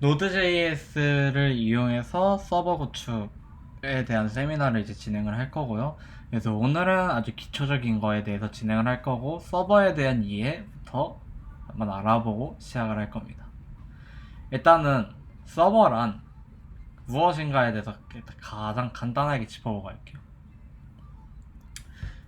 Node.js를 이용해서 서버 구축에 대한 세미나를 이제 진행을 할 거고요. 그래서 오늘은 아주 기초적인 거에 대해서 진행을 할 거고, 서버에 대한 이해부터 한번 알아보고 시작을 할 겁니다. 일단은 서버란 무엇인가에 대해서 가장 간단하게 짚어보고 갈게요.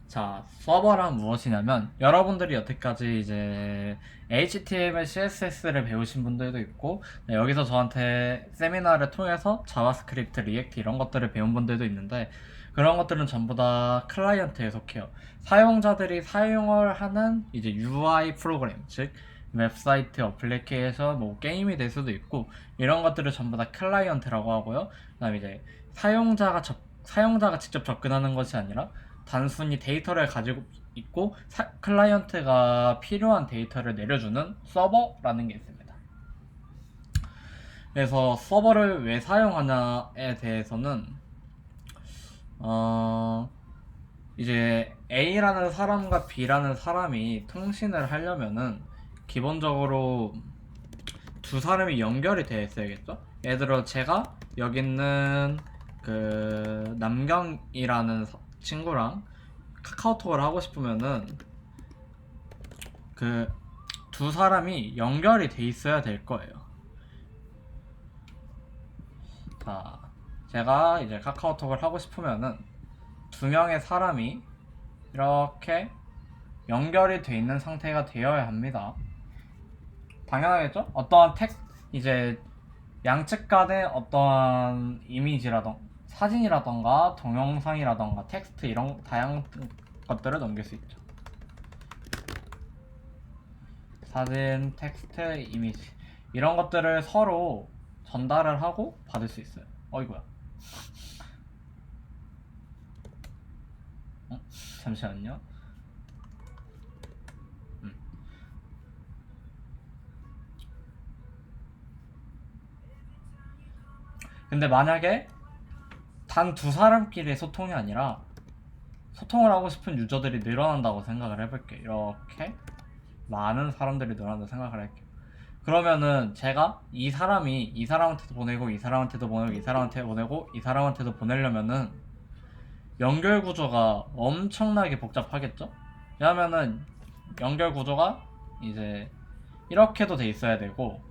자, 서버란 무엇이냐면, 여러분들이 여태까지 이제 HTML, CSS를 배우신 분들도 있고, 여기서 저한테 세미나를 통해서 자바스크립트, 리액트 이런 것들을 배운 분들도 있는데, 그런 것들은 전부 다 클라이언트에 속해요. 사용자들이 사용을 하는 이제 UI 프로그램, 즉 웹사이트, 어플리케이션, 뭐 게임이 될 수도 있고, 이런 것들을 전부 다 클라이언트라고 하고요. 그다음에 이제 사용자가 직접 접근하는 것이 아니라 단순히 데이터를 가지고 있고 클라이언트가 필요한 데이터를 내려주는 서버라는 게 있습니다. 그래서 서버를 왜 사용하냐에 대해서는 이제 A라는 사람과 B라는 사람이 통신을 하려면은 기본적으로 두 사람이 연결이 되어 있어야겠죠. 예를 들어 제가 여기 있는 그 남경이라는 친구랑 카카오톡을 하고 싶으면은 그 두 사람이 연결이 돼 있어야 될 거예요. 자, 제가 이제 카카오톡을 하고 싶으면은 두 명의 사람이 이렇게 연결이 돼 있는 상태가 되어야 합니다. 당연하겠죠? 어떠한 이제 양측 간의 어떠한 이미지라던가 사진이라던가 동영상이라던가 텍스트 이런 다양한 것들을 넘길 수 있죠. 사진, 텍스트, 이미지 이런 것들을 서로 전달을 하고 받을 수 있어요. 어이구야. 잠시만요. 근데 만약에 단 두 사람끼리의 소통이 아니라 소통을 하고 싶은 유저들이 늘어난다고 생각을 해볼게요. 이렇게 많은 사람들이 늘어난다고 생각을 할게요. 그러면은 제가 이 사람이 이 사람한테도 보내고 이 사람한테도 보내고 이 사람한테 보내고 이 사람한테도 보내려면은 연결 구조가 엄청나게 복잡하겠죠? 왜냐면은 연결 구조가 이제 이렇게도 돼 있어야 되고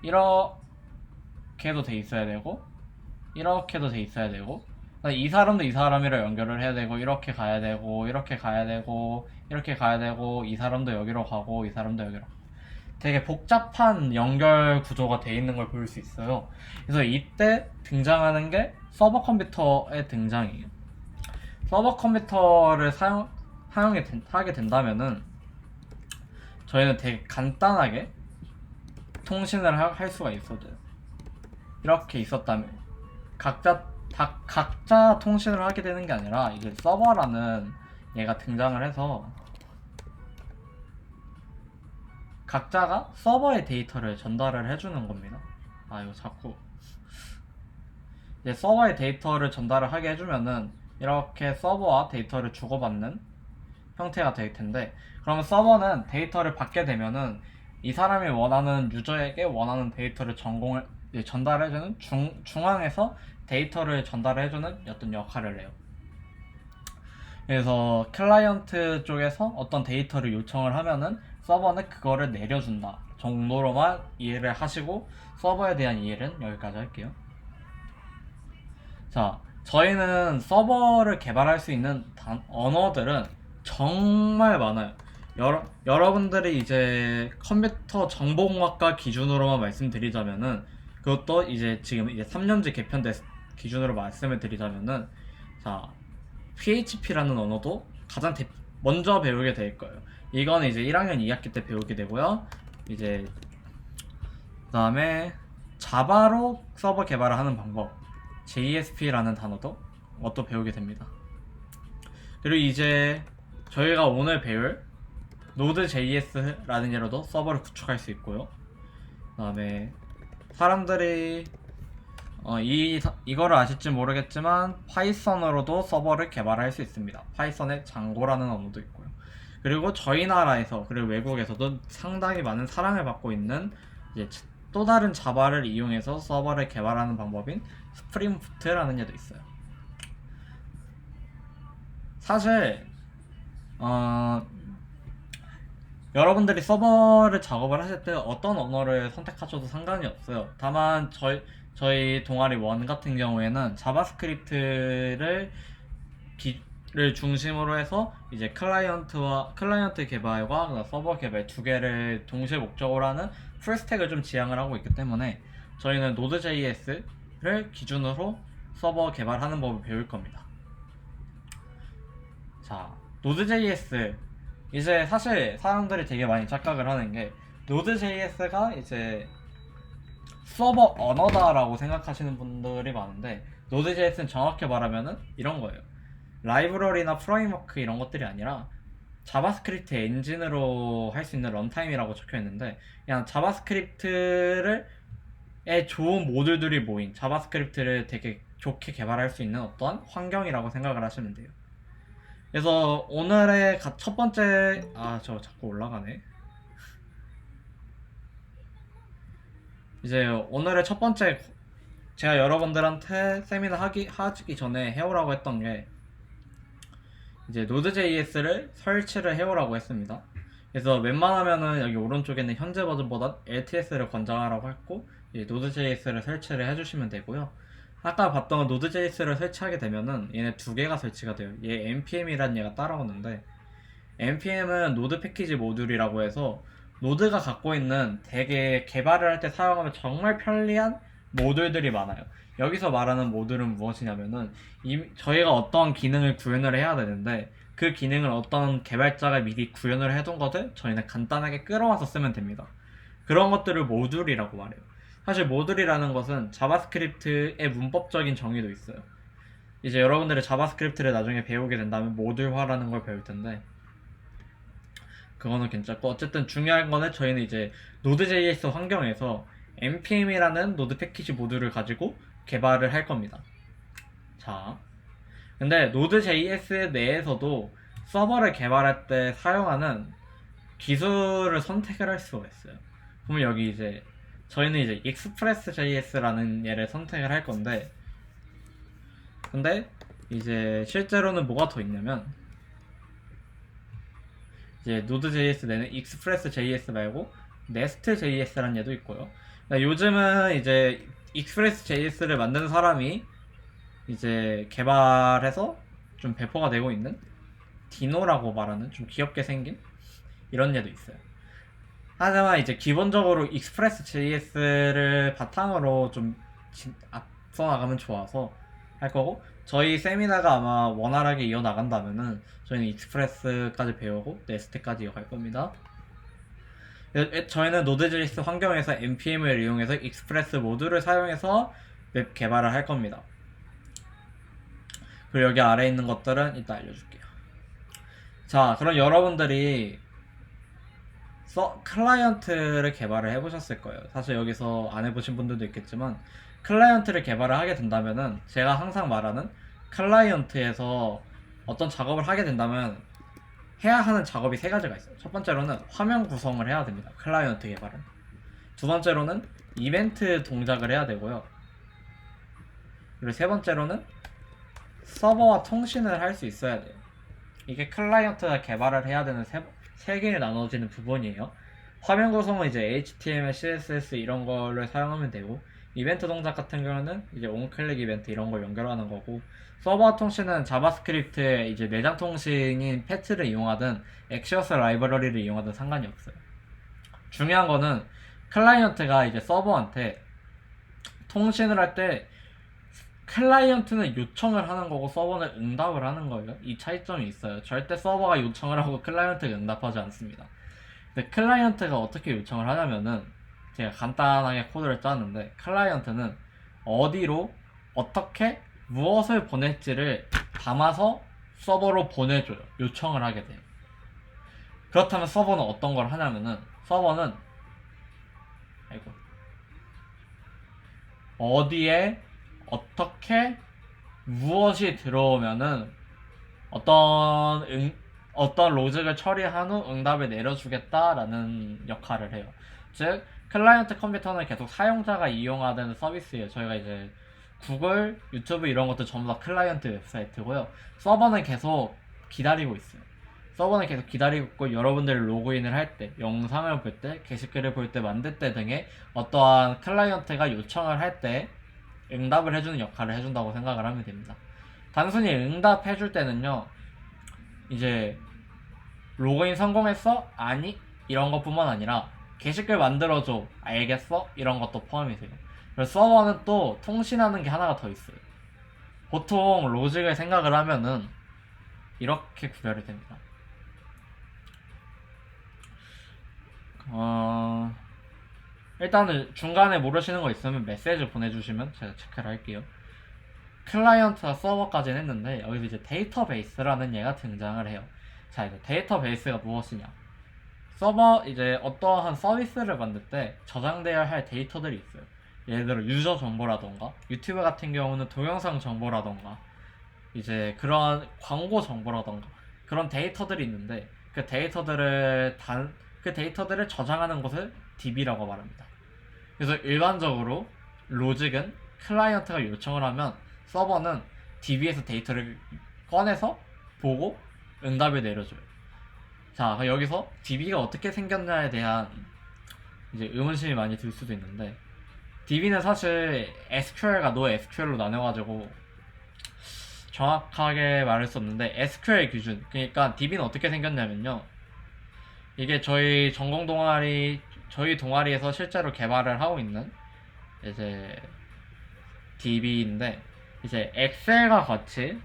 이렇게도 돼 있어야 되고 이렇게도 돼 있어야 되고 이 사람도 이 사람이랑 연결을 해야 되고 이렇게 가야 되고 이렇게 가야 되고 이렇게 가야 되고 이 사람도 여기로 가고 이 사람도 여기로 가고 되게 복잡한 연결 구조가 돼 있는 걸 볼 수 있어요. 그래서 이때 등장하는 게 서버 컴퓨터의 등장이에요. 서버 컴퓨터를 하게 된다면은 저희는 되게 간단하게 통신을 할 수가 있어요. 이렇게 있었다면 각자 통신을 하게 되는 게 아니라 이제 서버라는 얘가 등장을 해서 각자가 서버의 데이터를 전달을 해주는 겁니다. 이거 자꾸 이제 서버의 데이터를 전달을 하게 해주면은 이렇게 서버와 데이터를 주고받는 형태가 될 텐데, 그러면 서버는 데이터를 받게 되면은 이 사람이 원하는 유저에게 원하는 데이터를 전달해주는 중앙에서 데이터를 전달해주는 어떤 역할을 해요. 그래서 클라이언트 쪽에서 어떤 데이터를 요청을 하면은 서버는 그거를 내려준다 정도로만 이해를 하시고, 서버에 대한 이해는 여기까지 할게요. 자, 저희는 서버를 개발할 수 있는 언어들은 정말 많아요. 여러분들이 이제 컴퓨터 정보공학과 기준으로만 말씀드리자면은, 그것도 이제 지금 이제 3년제 개편된 기준으로 말씀을 드리자면은, 자, PHP라는 언어도 먼저 배우게 될 거예요. 이건 이제 1학년 2학기 때 배우게 되고요. 이제 그 다음에 자바로 서버 개발을 하는 방법, JSP라는 것도 배우게 됩니다. 그리고 이제 저희가 오늘 배울 Node.js라는 예로도 서버를 구축할 수 있고요. 그 다음에 사람들이 이거를 아실지 모르겠지만 파이썬으로도 서버를 개발할 수 있습니다. 파이썬의 장고라는 언어도 있고요. 그리고 저희 나라에서 그리고 외국에서도 상당히 많은 사랑을 받고 있는 이제 또 다른 자바를 이용해서 서버를 개발하는 방법인 스프링 부트라는 얘도 있어요. 사실 여러분들이 서버를 작업을 하실 때 어떤 언어를 선택하셔도 상관이 없어요. 다만 저희 동아리 1 같은 경우에는 자바스크립트를 중심으로 해서 이제 클라이언트 개발과 서버 개발 두 개를 동시에 목적으로 하는 풀스택을 좀 지향을 하고 있기 때문에 저희는 Node.js를 기준으로 서버 개발하는 법을 배울 겁니다. 자, Node.js 이제 사실 사람들이 되게 많이 착각을 하는 게 Node.js가 이제 서버 언어다라고 생각하시는 분들이 많은데 Node.js는 정확히 말하면은 이런 거예요. 라이브러리나 프레임워크 이런 것들이 아니라 자바스크립트 엔진으로 할 수 있는 런타임이라고 적혀 있는데 그냥 자바스크립트의 좋은 모듈들이 모인 자바스크립트를 되게 좋게 개발할 수 있는 어떤 환경이라고 생각을 하시면 돼요. 그래서 오늘의 첫 번째 저 자꾸 올라가네. 이제 오늘의 첫 번째 제가 여러분들한테 세미나 하기 전에 해오라고 했던 게 이제 Node.js를 설치를 해오라고 했습니다. 그래서 웬만하면은 여기 오른쪽에는 현재 버전보다 LTS를 권장하라고 했고 Node.js를 설치를 해주시면 되고요. 아까 봤던 Node.js를 설치하게 되면은 얘네 두 개가 설치가 돼요. 얘 npm이라는 얘가 따라오는데 npm은 노드 패키지 모듈이라고 해서 노드가 갖고 있는 되게 개발을 할 때 사용하면 정말 편리한 모듈들이 많아요. 여기서 말하는 모듈은 무엇이냐면은 저희가 어떤 기능을 구현을 해야 되는데 그 기능을 어떤 개발자가 미리 구현을 해둔 것을 저희는 간단하게 끌어와서 쓰면 됩니다. 그런 것들을 모듈이라고 말해요. 사실 모듈이라는 것은 자바스크립트의 문법적인 정의도 있어요. 이제 여러분들이 자바스크립트를 나중에 배우게 된다면 모듈화라는 걸 배울 텐데 그거는 괜찮고 어쨌든 중요한 거는 저희는 이제 Node.js 환경에서 npm이라는 노드 패키지 모듈을 가지고 개발을 할 겁니다. 자, 근데 Node.js 내에서도 서버를 개발할 때 사용하는 기술을 선택을 할 수가 있어요. 그러면 여기 이제 저희는 이제 Express.js라는 얘를 선택을 할 건데 근데 이제 실제로는 뭐가 더 있냐면 이제 Node.js 내는 Express.js 말고 Nest.js라는 얘도 있고요. 요즘은 이제 Express.js를 만드는 사람이 이제 개발해서 좀 배포가 되고 있는 디노라고 말하는 좀 귀엽게 생긴 이런 얘도 있어요. 하지만 이제 기본적으로 Express.js를 바탕으로 좀 앞서 나가면 좋아서 할 거고 저희 세미나가 아마 원활하게 이어나간다면은 저희는 익스프레스까지 배우고 네스트까지 이어갈 겁니다. 저희는 Node.js 환경에서 npm을 이용해서 익스프레스 모듈을 사용해서 웹 개발을 할 겁니다. 그리고 여기 아래에 있는 것들은 이따 알려줄게요. 자, 그럼 여러분들이 클라이언트를 개발을 해보셨을 거예요. 사실 여기서 안 해보신 분들도 있겠지만 클라이언트를 개발을 하게 된다면은 제가 항상 말하는 클라이언트에서 어떤 작업을 하게 된다면 해야 하는 작업이 세 가지가 있어요. 첫 번째로는 화면 구성을 해야 됩니다. 클라이언트 개발은. 두 번째로는 이벤트 동작을 해야 되고요. 그리고 세 번째로는 서버와 통신을 할 수 있어야 돼요. 이게 클라이언트가 개발을 해야 되는 세 개에 나눠지는 부분이에요. 화면 구성은 이제 HTML, CSS 이런 거를 사용하면 되고 이벤트 동작 같은 경우는 이제 온클릭 이벤트 이런 걸 연결하는 거고 서버 통신은 자바스크립트의 이제 내장 통신인 패트를 이용하든 엑시어스 라이브러리를 이용하든 상관이 없어요. 중요한 거는 클라이언트가 이제 서버한테 통신을 할 때 클라이언트는 요청을 하는 거고 서버는 응답을 하는 거예요. 이 차이점이 있어요. 절대 서버가 요청을 하고 클라이언트가 응답하지 않습니다. 근데 클라이언트가 어떻게 요청을 하냐면은 제가 간단하게 코드를 짰는데 클라이언트는 어디로 어떻게 무엇을 보낼지를 담아서 서버로 보내줘요. 요청을 하게 돼요. 그렇다면 서버는 어떤 걸 하냐면은 서버는 어디에 어떻게 무엇이 들어오면은 어떤 로직을 처리한 후 응답을 내려주겠다라는 역할을 해요. 즉 클라이언트 컴퓨터는 계속 사용자가 이용하는 서비스예요. 저희가 이제 구글, 유튜브 이런 것도 전부 다 클라이언트 웹사이트고요. 서버는 계속 기다리고 있어요. 서버는 계속 기다리고 있고, 여러분들이 로그인을 할 때, 영상을 볼 때, 게시글을 볼 때, 만들 때 등의 어떠한 클라이언트가 요청을 할 때 응답을 해주는 역할을 해준다고 생각을 하면 됩니다. 단순히 응답해줄 때는요, 이제 로그인 성공했어? 아니? 이런 것뿐만 아니라 게시글 만들어줘, 알겠어? 이런 것도 포함이 돼요. 그래서 서버는 또 통신하는 게 하나가 더 있어요. 보통 로직을 생각을 하면은 이렇게 구별이 됩니다. 일단은 중간에 모르시는 거 있으면 메시지 보내주시면 제가 체크를 할게요. 클라이언트와 서버까지는 했는데, 여기서 이제 데이터베이스라는 얘가 등장을 해요. 자, 이제 데이터베이스가 무엇이냐? 서버, 이제 어떠한 서비스를 만들 때 저장되어야 할 데이터들이 있어요. 예를 들어 유저 정보라던가, 유튜브 같은 경우는 동영상 정보라던가, 이제 그런 광고 정보라던가, 그런 데이터들이 있는데, 그 데이터들을 저장하는 곳을 DB라고 말합니다. 그래서 일반적으로 로직은 클라이언트가 요청을 하면 서버는 DB에서 데이터를 꺼내서 보고 응답을 내려줘요. 자, 여기서 DB가 어떻게 생겼냐에 대한 이제 의문심이 많이 들 수도 있는데, DB는 사실 SQL과 NoSQL로 나눠가지고 정확하게 말할 수 없는데, SQL 기준, 그러니까 DB는 어떻게 생겼냐면요, 이게 저희 동아리에서 실제로 개발을 하고 있는 이제 DB인데, 이제 엑셀과 같이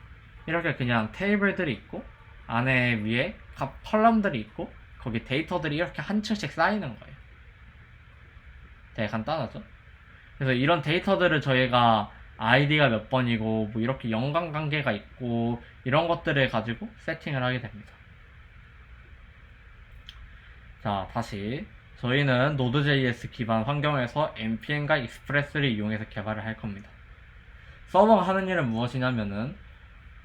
이렇게 그냥 테이블들이 있고, 안에 위에 컬럼들이 있고, 거기 데이터들이 이렇게 한 층씩 쌓이는 거예요. 되게 간단하죠? 그래서 이런 데이터들을 저희가 아이디가 몇 번이고 뭐 이렇게 연관관계가 있고 이런 것들을 가지고 세팅을 하게 됩니다. 자, 다시 저희는 Node.js 기반 환경에서 npm과 익스프레스를 이용해서 개발을 할 겁니다. 서버가 하는 일은 무엇이냐면은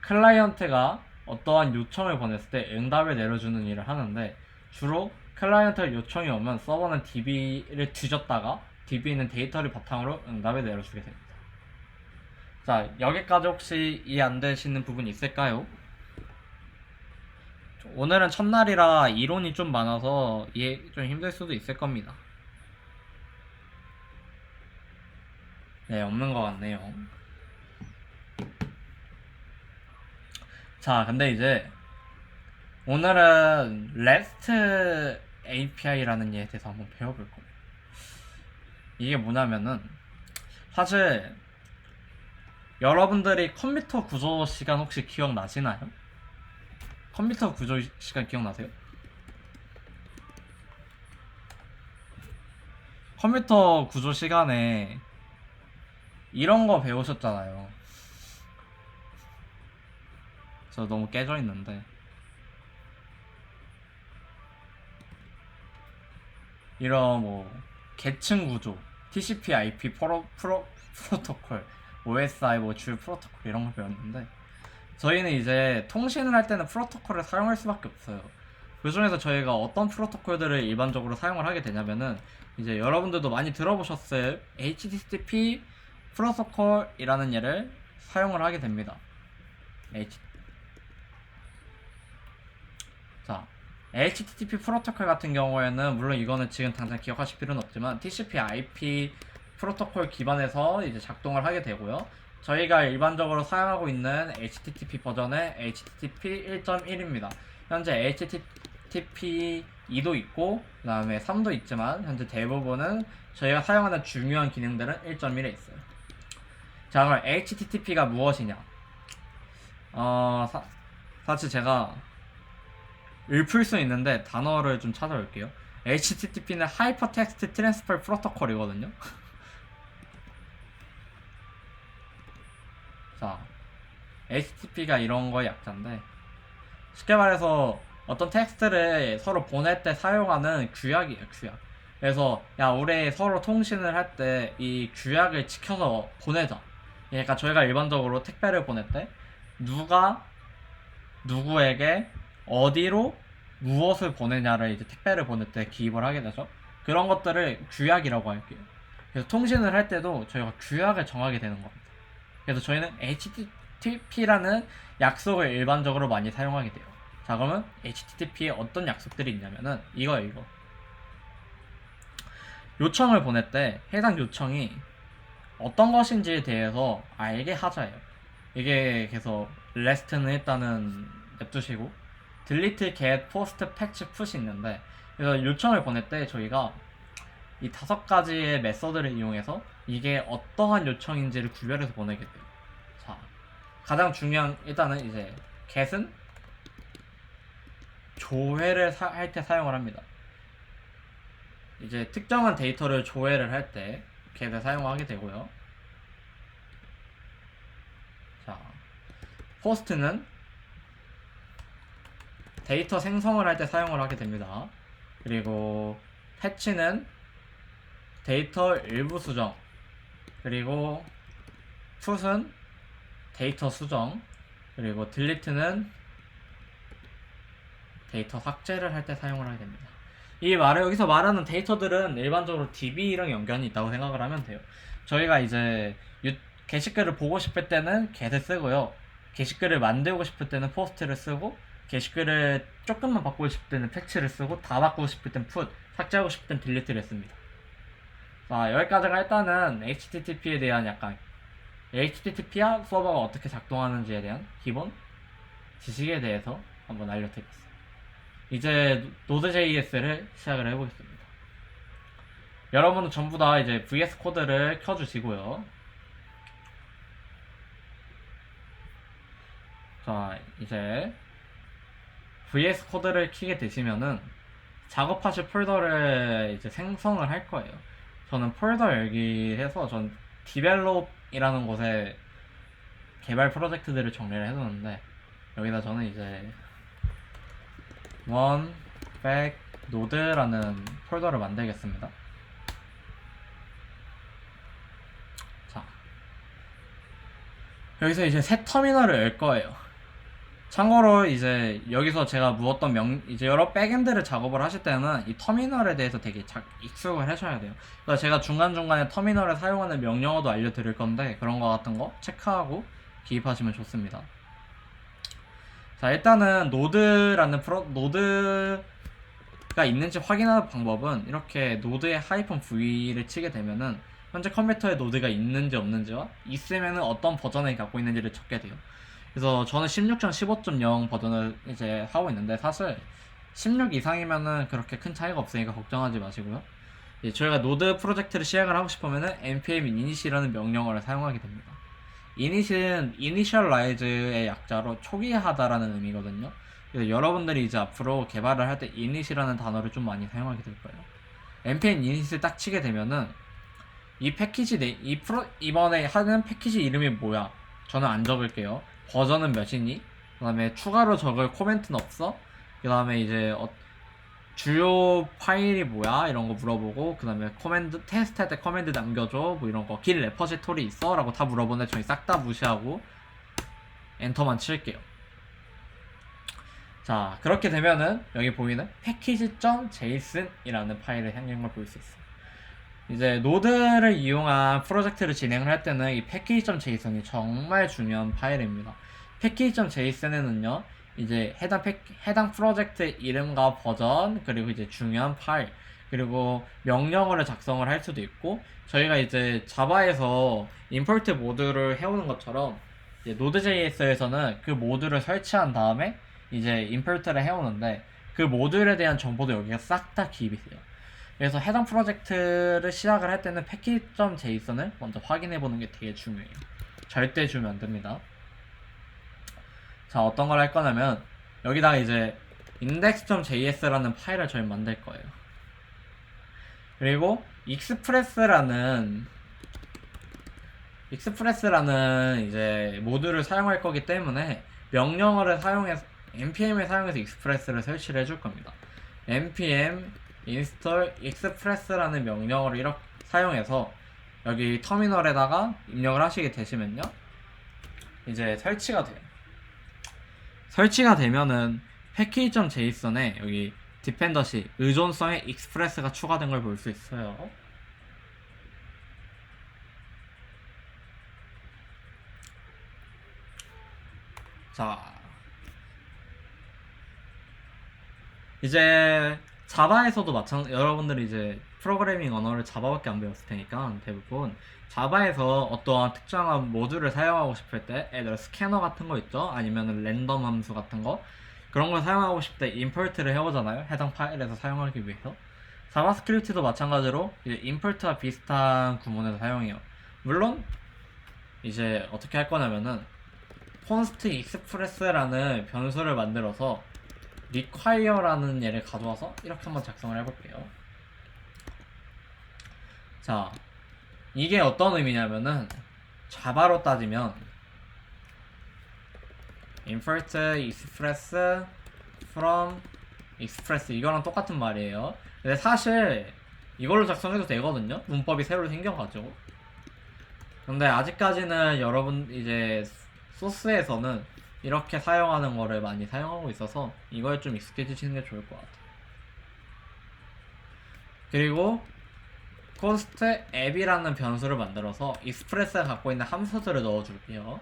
클라이언트가 어떠한 요청을 보냈을 때 응답을 내려주는 일을 하는데, 주로 클라이언트가 요청이 오면 서버는 DB를 뒤졌다가 DB에 있는 데이터를 바탕으로 응답을 내려주게 됩니다. 자, 여기까지 혹시 이해 안 되시는 부분 있을까요? 오늘은 첫날이라 이론이 좀 많아서 이해 좀 힘들 수도 있을 겁니다. 네, 없는 것 같네요. 자, 근데 이제 오늘은 REST API라는 얘에 대해서 한번 배워볼 거예요. 이게 뭐냐면은, 사실 여러분들이 컴퓨터 구조 시간 혹시 기억나시나요? 컴퓨터 구조 시간 기억나세요? 컴퓨터 구조 시간에 이런 거 배우셨잖아요. 저 너무 깨져 있는데, 이런 뭐 계층 구조, TCP/IP 프로토콜, OSI 뭐 주요 프로토콜 이런 걸 배웠는데, 저희는 이제 통신을 할 때는 프로토콜을 사용할 수밖에 없어요. 그 중에서 저희가 어떤 프로토콜들을 일반적으로 사용을 하게 되냐면은, 이제 여러분들도 많이 들어보셨을 HTTP 프로토콜이라는 얘를 사용을 하게 됩니다. 자, HTTP 프로토콜 같은 경우에는 물론 이거는 지금 당장 기억하실 필요는 없지만 TCP/IP 프로토콜 기반에서 이제 작동을 하게 되고요. 저희가 일반적으로 사용하고 있는 HTTP 버전은 HTTP 1.1입니다. 현재 HTTP 2도 있고 그 다음에 3도 있지만 현재 대부분은 저희가 사용하는 중요한 기능들은 1.1에 있어요. 자, 그럼 HTTP가 무엇이냐? 사실 제가 읊을 수 있는데 단어를 좀 찾아볼게요. HTTP는 Hypertext Transfer Protocol이거든요. 자, HTTP가 이런 거의 약자인데, 쉽게 말해서 어떤 텍스트를 서로 보낼 때 사용하는 규약이에요, 규약. 그래서 야, 우리 서로 통신을 할 때 이 규약을 지켜서 보내자. 그러니까 저희가 일반적으로 택배를 보낼 때 누가 누구에게 어디로 무엇을 보내냐를 이제 택배를 보낼 때 기입을 하게 되죠. 그런 것들을 규약이라고 할게요. 그래서 통신을 할 때도 저희가 규약을 정하게 되는 겁니다. 그래서 저희는 HTTP라는 약속을 일반적으로 많이 사용하게 돼요. 자, 그러면 HTTP에 어떤 약속들이 있냐면은 이거 요청을 보낼 때 해당 요청이 어떤 것인지에 대해서 알게 하자예요. 이게 계속 REST는 일단은 냅두시고 delete, get, post, patch, push 있는데, 그래서 요청을 보낼 때 저희가 이 5가지의 메서드를 이용해서 이게 어떠한 요청인지를 구별해서 보내게 돼요. 자, 가장 중요한 일단은 이제 get은 조회를 할 때 사용을 합니다. 이제 특정한 데이터를 조회를 할 때 get을 사용하게 되고요. 자, post는 데이터 생성을 할 때 사용을 하게 됩니다. 그리고 패치는 데이터 일부 수정, 그리고 put은 데이터 수정, 그리고 delete는 데이터 삭제를 할 때 사용을 하게 됩니다. 여기서 말하는 데이터들은 일반적으로 DB랑 연관이 있다고 생각을 하면 돼요. 저희가 이제 게시글을 보고 싶을 때는 get을 쓰고요. 게시글을 만들고 싶을 때는 post를 쓰고, 게시글을 조금만 바꾸고 싶을 때는 패치를 쓰고, 다 바꾸고 싶을 때는 put, 삭제하고 싶을 때는 delete를 씁니다. 자, 여기까지가 일단은 HTTP에 대한 약간 HTTP와 서버가 어떻게 작동하는지에 대한 기본 지식에 대해서 한번 알려드리겠습니다. 이제 Node.js를 시작을 해보겠습니다. 여러분은 전부 다 이제 VS 코드를 켜주시고요. 자, 이제 VS 코드를 켜게 되시면은 작업하실 폴더를 이제 생성을 할 거예요. 저는 폴더 열기해서 전 develop이라는 곳에 개발 프로젝트들을 정리를 해두는데, 여기다 저는 이제 one back node라는 폴더를 만들겠습니다. 자, 여기서 이제 새 터미널을 열 거예요. 참고로 이제 여기서 제가 무었던 이제 여러 백엔드를 작업을 하실 때는 이 터미널에 대해서 되게 익숙을 하셔야 돼요. 그래서 제가 중간중간에 터미널을 사용하는 명령어도 알려드릴 건데, 그런 거 같은 거 체크하고 기입하시면 좋습니다. 자, 일단은 노드가 있는지 확인하는 방법은 이렇게 노드에 -v를 치게 되면은 현재 컴퓨터에 노드가 있는지 없는지와 있으면은 어떤 버전을 갖고 있는지를 적게 돼요. 그래서 저는 16.15.0 버전을 이제 하고 있는데, 사실 16 이상이면은 그렇게 큰 차이가 없으니까 걱정하지 마시고요. 저희가 노드 프로젝트를 시작을 하고 싶으면은 npm init이라는 명령어를 사용하게 됩니다. init은 initialize의 약자로 초기화하다라는 의미거든요. 그래서 여러분들이 이제 앞으로 개발을 할 때 init이라는 단어를 좀 많이 사용하게 될 거예요. npm init을 딱 치게 되면은 이 패키지 이번에 하는 패키지 이름이 뭐야? 저는 안 적을게요. 버전은 몇이니? 그 다음에 추가로 적을 코멘트는 없어? 그 다음에 이제 주요 파일이 뭐야? 이런 거 물어보고, 그 다음에 테스트 할 때 커맨드 남겨줘, 뭐 이런 거, 길 레퍼지토리 있어? 라고 다 물어보는데 저희 싹 다 무시하고 엔터만 칠게요. 자, 그렇게 되면은 여기 보이는 package.json 이라는 파일을 생긴 걸 볼 수 있어요. 이제 노드를 이용한 프로젝트를 진행을 할 때는 이 package.json이 정말 중요한 파일입니다. package.json에는요, 이제 해당 프로젝트 이름과 버전, 그리고 이제 중요한 파일, 그리고 명령어를 작성을 할 수도 있고, 저희가 이제 자바에서 임포트 모듈을 해오는 것처럼 이제 Node.js에서는 그 모듈을 설치한 다음에 이제 임포트를 해오는데, 그 모듈에 대한 정보도 여기가 싹 다 기입이 돼요. 그래서 해당 프로젝트를 시작을 할 때는 package.json을 먼저 확인해 보는 게 되게 중요해요. 절대 주면 안 됩니다. 자, 어떤 걸 할 거냐면 여기다가 이제 index.js라는 파일을 저희 만들 거예요. 그리고 express라는 이제 모듈을 사용할 거기 때문에 명령어를 사용해서 npm을 사용해서 express를 설치를 해줄 겁니다. npm install express라는 명령어를 이렇게 사용해서 여기 터미널에다가 입력을 하시게 되시면요, 이제 설치가 돼요. 설치가 되면은 package.json에 여기 디펜더시, 의존성의 익스프레스가 추가된 걸 볼 수 있어요. 자, 이제 자바에서도 여러분들이 이제 프로그래밍 언어를 자바밖에 안 배웠을 테니까 대부분 자바에서 어떠한 특정한 모듈을 사용하고 싶을 때 예를 들어 스캐너 같은 거 있죠? 아니면 랜덤 함수 같은 거 그런 걸 사용하고 싶을 때 임포트를 해오잖아요. 해당 파일에서 사용하기 위해서. 자바스크립트도 마찬가지로 이제 임포트와 비슷한 구문에서 사용해요. 물론 이제 어떻게 할 거냐면은 const express라는 변수를 만들어서 require라는 얘를 가져와서 이렇게 한번 작성을 해볼게요. 자, 이게 어떤 의미냐면은 자바로 따지면 import express from express 이거랑 똑같은 말이에요. 근데 사실 이걸로 작성해도 되거든요. 문법이 새로 생겨가지고. 근데 아직까지는 여러분 이제 소스에서는 이렇게 사용하는 거를 많이 사용하고 있어서 이거에 좀 익숙해지시는 게 좋을 것 같아요. 그리고 const app이라는 변수를 만들어서 express가 갖고 있는 함수들을 넣어줄게요.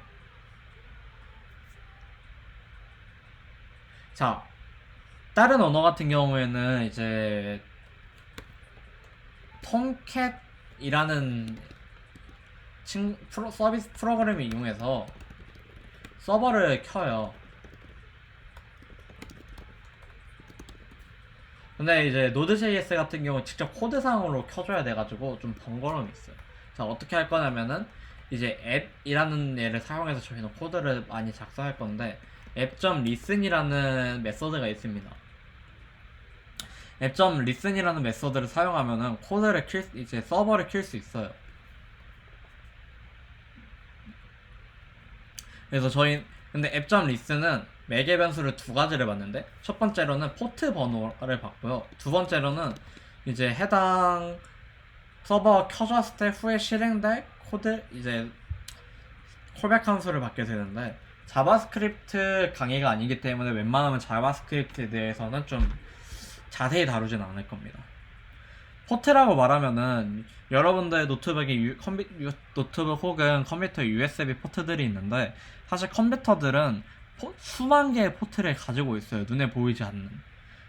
자, 다른 언어 같은 경우에는 이제 톰캣이라는 서비스 프로그램을 이용해서 서버를 켜요. 근데 이제 Node.js 같은 경우 직접 코드상으로 켜줘야 돼가지고 좀 번거로움이 있어요. 자, 어떻게 할 거냐면은 이제 앱이라는 얘를 사용해서 저희는 코드를 많이 작성할 건데 app.listen이라는 메서드가 있습니다. app.listen이라는 메서드를 사용하면은 코드를 이제 서버를 킬 수 있어요. 그래서 근데 app.listen은 매개 변수를 두 가지를 받는데 첫 번째로는 포트 번호를 받고요. 두 번째로는 이제 해당 서버가 켜졌을 때 후에 실행될 코드 이제 콜백 함수를 받게 되는데 자바스크립트 강의가 아니기 때문에 웬만하면 자바스크립트에 대해서는 좀 자세히 다루진 않을 겁니다. 포트라고 말하면은 여러분들의 노트북에 노트북 혹은 컴퓨터에 USB 포트들이 있는데 사실 컴퓨터들은 수만 개의 포트를 가지고 있어요. 눈에 보이지 않는.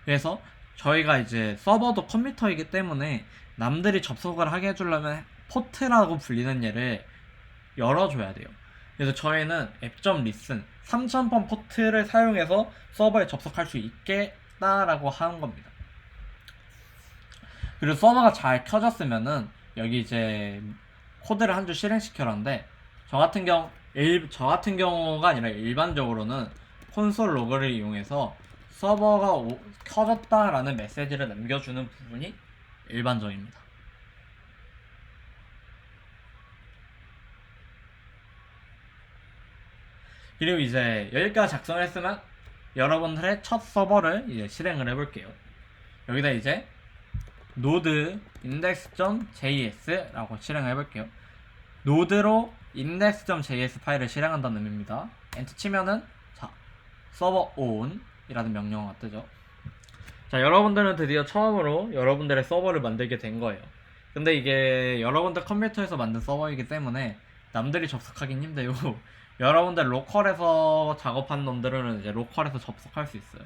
그래서 저희가 이제 서버도 컴퓨터이기 때문에 남들이 접속을 하게 해주려면 포트라고 불리는 얘를 열어줘야 돼요. 그래서 저희는 app.listen 3000번 포트를 사용해서 서버에 접속할 수 있겠다라고 하는 겁니다. 그리고 서버가 잘 켜졌으면은 여기 이제 코드를 한 줄 실행시켜라는데 저 같은 경우가 아니라 일반적으로는 콘솔 로그를 이용해서 서버가 켜졌다라는 메시지를 남겨주는 부분이 일반적입니다. 그리고 이제 여기까지 작성을 했으면 여러분들의 첫 서버를 이제 실행을 해볼게요. 여기다 이제 node index.js라고 실행을 해볼게요. 노드로 index.js 파일을 실행한다는 의미입니다. 엔터 치면은 자 서버 on 이라는 명령어가 뜨죠. 자, 여러분들은 드디어 처음으로 여러분들의 서버를 만들게 된 거예요. 근데 이게 여러분들 컴퓨터에서 만든 서버이기 때문에 남들이 접속하긴 힘들고 여러분들 로컬에서 작업한 놈들은 이제 로컬에서 접속할 수 있어요.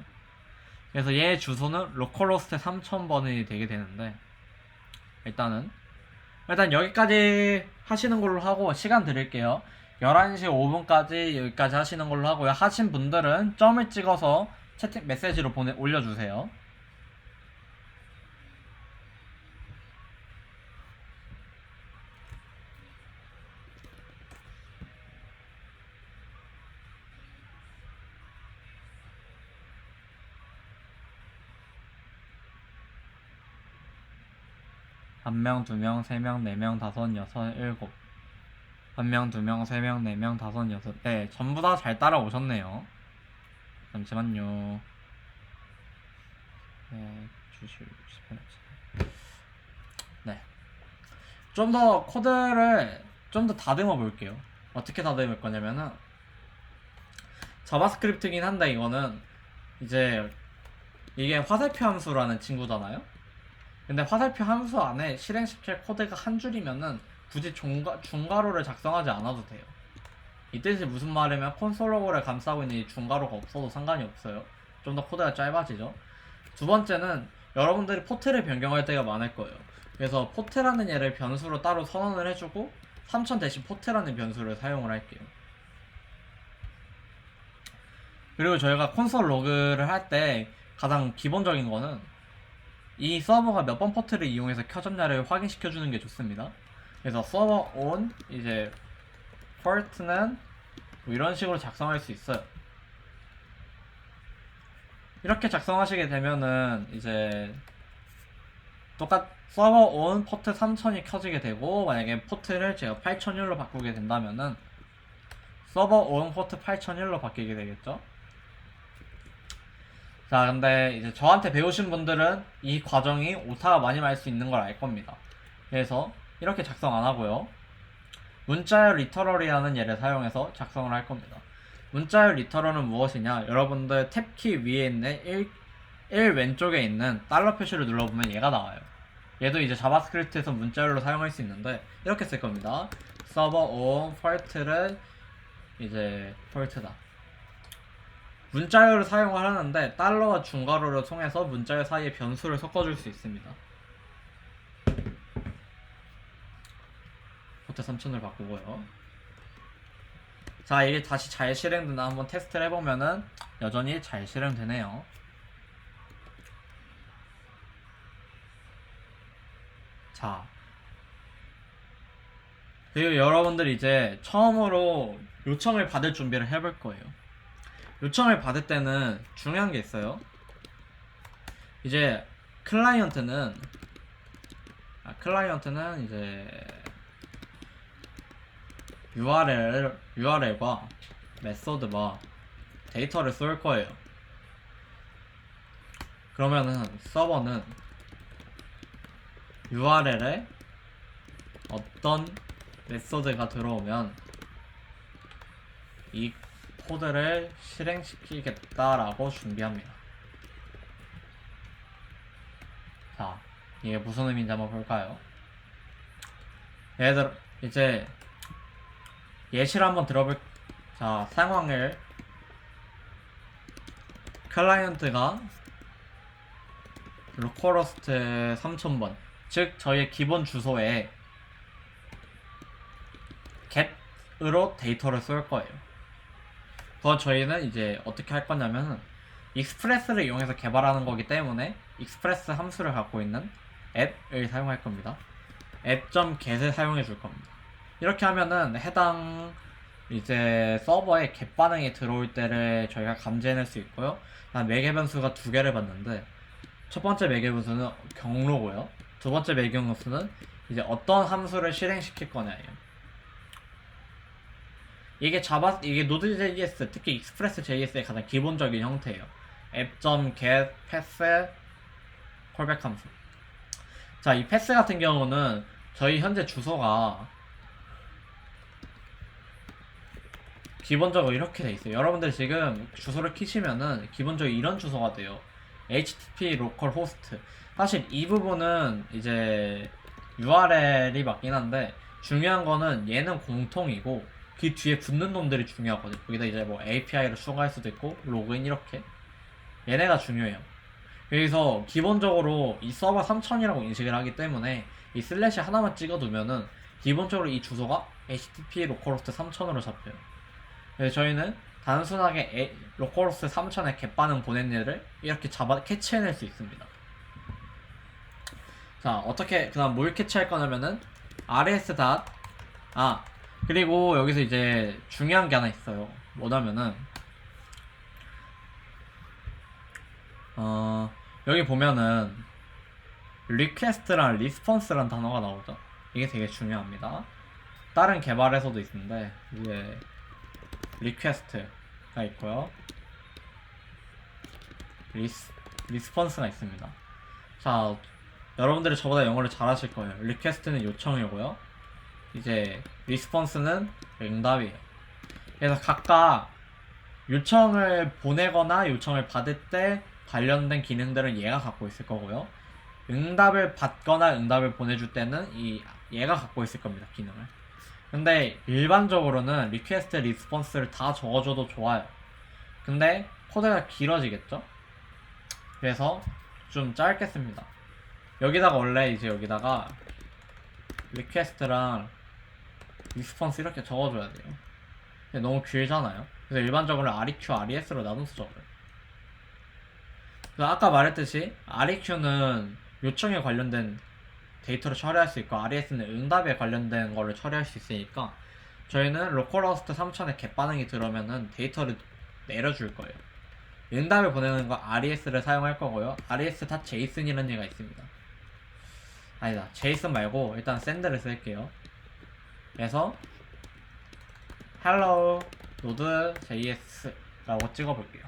그래서 얘 주소는 로컬호스트 3000번이 되게 되는데 일단 여기까지 하시는 걸로 하고 시간 드릴게요. 11시 5분까지 여기까지 하시는 걸로 하고요. 하신 분들은 점을 찍어서 채팅 메시지로 올려주세요. 한 명, 두 명, 세 명, 네 명, 다섯, 여섯, 일곱. 한 명, 두 명, 세 명, 네 명, 다섯, 여섯. 네, 전부 다 잘 따라오셨네요. 잠시만요. 네, 네. 좀 더 코드를 좀 더 다듬어 볼게요. 어떻게 다듬을 거냐면은 자바스크립트긴 한데 이거는 이제 이게 화살표 함수라는 친구잖아요. 근데 화살표 함수 안에 실행시킬 코드가 한 줄이면은 굳이 중괄호를 작성하지 않아도 돼요. 이 뜻이 무슨 말이면 콘솔 로그를 감싸고 있는 이 중괄호가 없어도 상관이 없어요. 좀 더 코드가 짧아지죠. 두 번째는 여러분들이 포트를 변경할 때가 많을 거예요. 그래서 포트라는 얘를 변수로 따로 선언을 해주고 3000 대신 포트라는 변수를 사용을 할게요. 그리고 저희가 콘솔 로그를 할 때 가장 기본적인 거는 이 서버가 몇 번 포트를 이용해서 켜졌냐를 확인시켜주는 게 좋습니다. 그래서 서버 on 이제 port는 뭐 이런 식으로 작성할 수 있어요. 이렇게 작성하시게 되면은 이제 서버 on 포트 3000이 켜지게 되고, 만약에 포트를 제가 8001로 바꾸게 된다면은 서버 on 포트 8001로 바뀌게 되겠죠. 자, 근데 이제 저한테 배우신 분들은 이 과정이 오타가 많이 날 수 있는 걸 알 겁니다. 그래서 이렇게 작성 안 하고요. 문자열 리터럴이라는 예를 사용해서 작성을 할 겁니다. 문자열 리터럴은 무엇이냐? 여러분들 탭키 위에 있는 1 왼쪽에 있는 달러 표시를 눌러보면 얘가 나와요. 얘도 이제 자바스크립트에서 문자열로 사용할 수 있는데 이렇게 쓸 겁니다. 서버 on port를 이제 port다. 문자열을 사용을 하는데 달러와 중괄호를 통해서 문자열 사이에 변수를 섞어줄 수 있습니다. 포트 3000을 바꾸고요. 자, 이게 다시 잘 실행되나 한번 테스트를 해보면은 여전히 잘 실행되네요. 자, 그리고 여러분들이 이제 처음으로 요청을 받을 준비를 해볼 거예요. 요청을 받을 때는 중요한 게 있어요. 이제 클라이언트는 이제 URL과 메소드와 데이터를 쏠 거예요. 그러면은 서버는 URL에 어떤 메소드가 들어오면 이 코드를 실행시키겠다라고 준비합니다. 자, 이게 무슨 의미인지 한번 볼까요? 예를 들어 이제 예시를 한번 자, 상황을 클라이언트가 로컬호스트 3000번, 즉 저희의 기본 주소에 get으로 데이터를 쏠 거예요. 그건 저희는 이제 어떻게 할 거냐면 익스프레스를 이용해서 개발하는 거기 때문에 익스프레스 함수를 갖고 있는 앱을 사용할 겁니다. app.get을 사용해 줄 겁니다. 이렇게 하면은 해당 이제 서버에 get 반응이 들어올 때를 저희가 감지해낼 수 있고요. 매개 변수가 두 개를 받는데 첫 번째 매개 변수는 경로고요. 두 번째 매개 변수는 이제 어떤 함수를 실행시킬 거냐예요. 이게 Node.js, 특히 Express.js의 가장 기본적인 형태예요. app.get pass 콜백 함수. 자, 이 pass 같은 경우는 저희 현재 주소가 기본적으로 이렇게 돼 있어요. 여러분들 지금 주소를 키시면은 기본적으로 이런 주소가 돼요. http localhost. 사실 이 부분은 이제 URL이 맞긴 한데 중요한 거는 얘는 공통이고 그 뒤에 붙는 놈들이 중요하거든요. 거기다 이제 뭐 API를 추가할 수도 있고 로그인 이렇게 얘네가 중요해요. 그래서 기본적으로 이 서버 3000이라고 인식을 하기 때문에 이 슬래시 하나만 찍어두면은 기본적으로 이 주소가 http localhost 3000으로 잡혀요. 그래서 저희는 단순하게 로컬호스트 3000에 갯반응 보낸 얘를 이렇게 캐치해낼 수 있습니다. 자, 어떻게 그다음 뭘 캐치할 거냐면은 rs 그리고 여기서 이제 중요한 게 하나 있어요. 뭐냐면은 여기 보면은 리퀘스트랑 리스폰스라는 단어가 나오죠. 이게 되게 중요합니다. 다른 개발에서도 있는데 이게 리퀘스트가 있고요. 리스폰스가 있습니다. 자, 여러분들이 저보다 영어를 잘하실 거예요. 리퀘스트는 요청이고요. 이제 리스폰스는 응답이에요. 그래서 각각 요청을 보내거나 요청을 받을 때 관련된 기능들은 얘가 갖고 있을 거고요. 응답을 받거나 응답을 보내줄 때는 얘가 갖고 있을 겁니다, 기능을. 근데 일반적으로는 리퀘스트 리스폰스를 다 적어줘도 좋아요. 근데 코드가 길어지겠죠? 그래서 좀 짧게 씁니다. 여기다가 원래 이제 여기다가 리퀘스트랑 리스폰스 이렇게 적어줘야 돼요. 근데 너무 길잖아요. 그래서 일반적으로 REQ, RES로 나눠서 적어요. 그래서 아까 말했듯이 REQ는 요청에 관련된 데이터를 처리할 수 있고 RES는 응답에 관련된 거를 처리할 수 있으니까 저희는 로컬호스트 3000에 겟반응이 들어오면은 데이터를 내려줄 거예요. 응답을 보내는 거 RES를 사용할 거고요. RES.JSON이라는 얘가 있습니다. 아니다, JSON 말고 일단 send를 쓸게요. 그래서 hello node.js라고 찍어볼게요.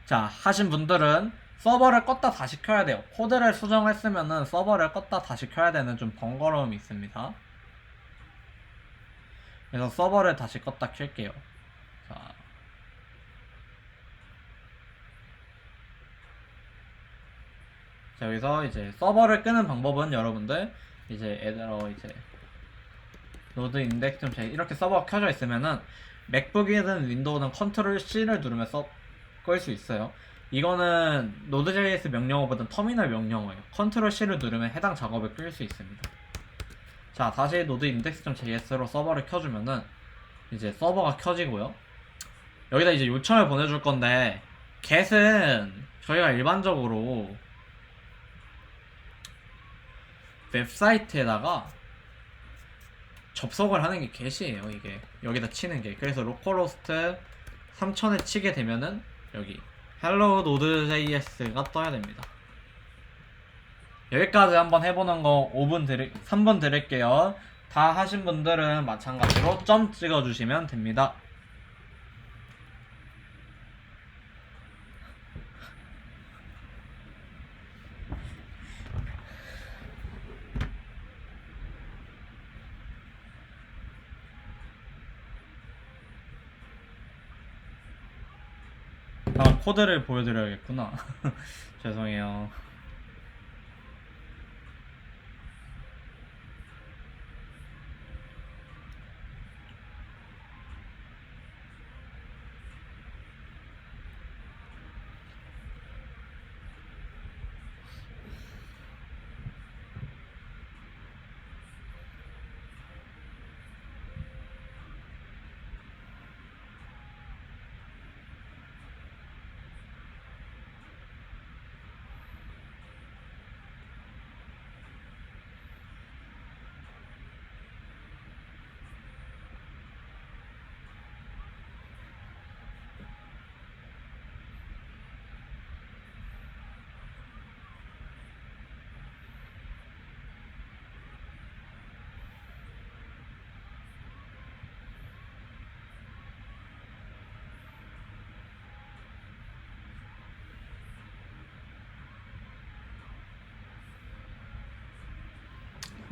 자, 하신 분들은 서버를 껐다 다시 켜야 돼요. 코드를 수정했으면은 서버를 껐다 다시 켜야 되는 좀 번거로움이 있습니다. 그래서 서버를 다시 껐다 켤게요. 자, 여기서 이제 서버를 끄는 방법은 여러분들 이제 노드 인덱스.js 이렇게 서버가 켜져 있으면은 맥북이든 윈도우든 컨트롤 C를 누르면 끌 수 있어요. 이거는 노드.js 명령어보다는 터미널 명령어예요. 컨트롤 C를 누르면 해당 작업을 끌 수 있습니다. 자, 다시 노드 인덱스.js로 서버를 켜주면은 이제 서버가 켜지고요. 여기다 이제 요청을 보내줄 건데 get은 저희가 일반적으로 웹사이트에다가 접속을 하는 게 get이에요. 이게 여기다 치는 게. 그래서 로컬호스트 3000에 치게 되면은 여기 hello node.js가 떠야 됩니다. 여기까지 한번 해보는 거 3분 드릴게요. 다 하신 분들은 마찬가지로 점 찍어주시면 됩니다. 아, 코드를 보여드려야겠구나. 죄송해요.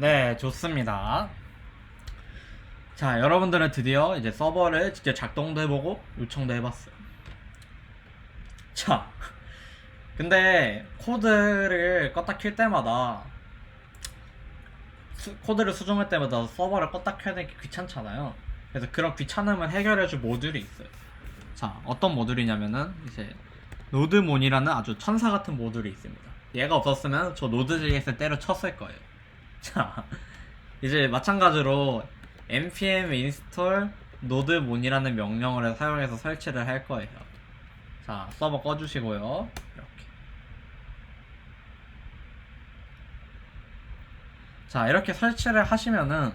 네, 좋습니다. 자, 여러분들은 드디어 이제 서버를 직접 작동도 해보고 요청도 해봤어요. 자, 근데 코드를 껐다 킬 때마다 코드를 수정할 때마다 서버를 껐다 켜야 되는 게 귀찮잖아요. 그래서 그런 귀찮음을 해결해줄 모듈이 있어요. 자, 어떤 모듈이냐면은 이제 노드몬이라는 아주 천사 같은 모듈이 있습니다. 얘가 없었으면 저 노드.js 때려쳤을 거예요. 자, 이제 마찬가지로 npm install nodemon이라는 명령어를 사용해서 설치를 할 거예요. 자, 서버 꺼주시고요. 이렇게. 자, 이렇게 설치를 하시면은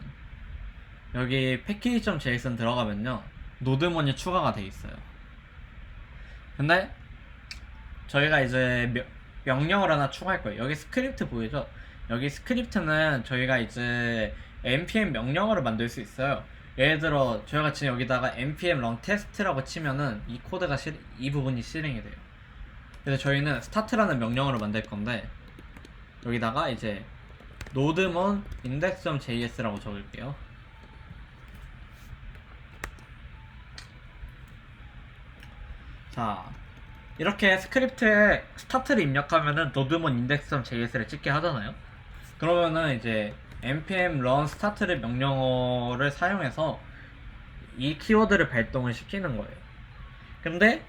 여기 package.json 들어가면요, 노드몬이 추가가 돼 있어요. 근데 저희가 이제 명령을 하나 추가할 거예요. 여기 스크립트 보이죠? 여기 스크립트는 저희가 이제 npm 명령어를 만들 수 있어요. 예를 들어 저희가 지금 여기다가 npm run test라고 치면은 이 코드가 이 부분이 실행이 돼요. 그래서 저희는 start라는 명령어를 만들 건데 여기다가 이제 nodemon index.js라고 적을게요. 자, 이렇게 스크립트에 스타트를 입력하면은 노드몬 index.js를 찍게 하잖아요. 그러면은 이제 npm run start를 명령어를 사용해서 이 키워드를 발동을 시키는 거예요. 근데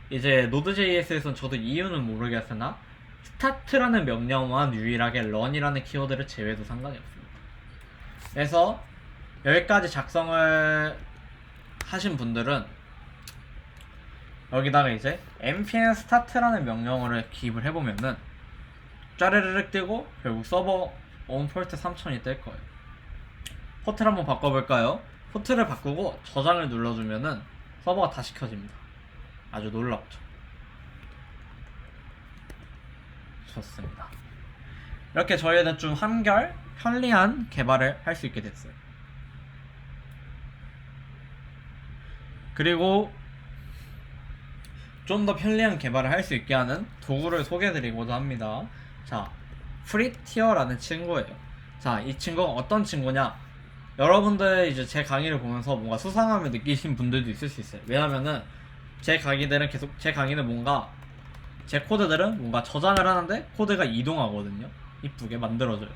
이제 노드.js에서는 저도 이유는 모르겠으나 start라는 명령어만 유일하게 run이라는 키워드를 제외해도 상관이 없습니다. 그래서 여기까지 작성을 하신 분들은 여기다가 이제 npm start라는 명령어를 기입을 해보면은 짜르르륵 뜨고 결국 서버 on port 3000이 뜰 거예요. 포트를 한번 바꿔볼까요? 포트를 바꾸고 저장을 눌러주면은 서버가 다시 켜집니다. 아주 놀랍죠. 좋습니다. 이렇게 저희는 좀 한결 편리한 개발을 할 수 있게 됐어요. 그리고 좀 더 편리한 개발을 할 수 있게 하는 도구를 소개해드리고자 합니다. 자, 프리티어라는 친구예요. 자, 이 친구가 어떤 친구냐? 여러분들 이제 제 강의를 보면서 뭔가 수상함을 느끼신 분들도 있을 수 있어요. 왜냐면은 제 강의는 뭔가 제 코드들은 뭔가 저장을 하는데 코드가 이동하거든요. 이쁘게 만들어줘요.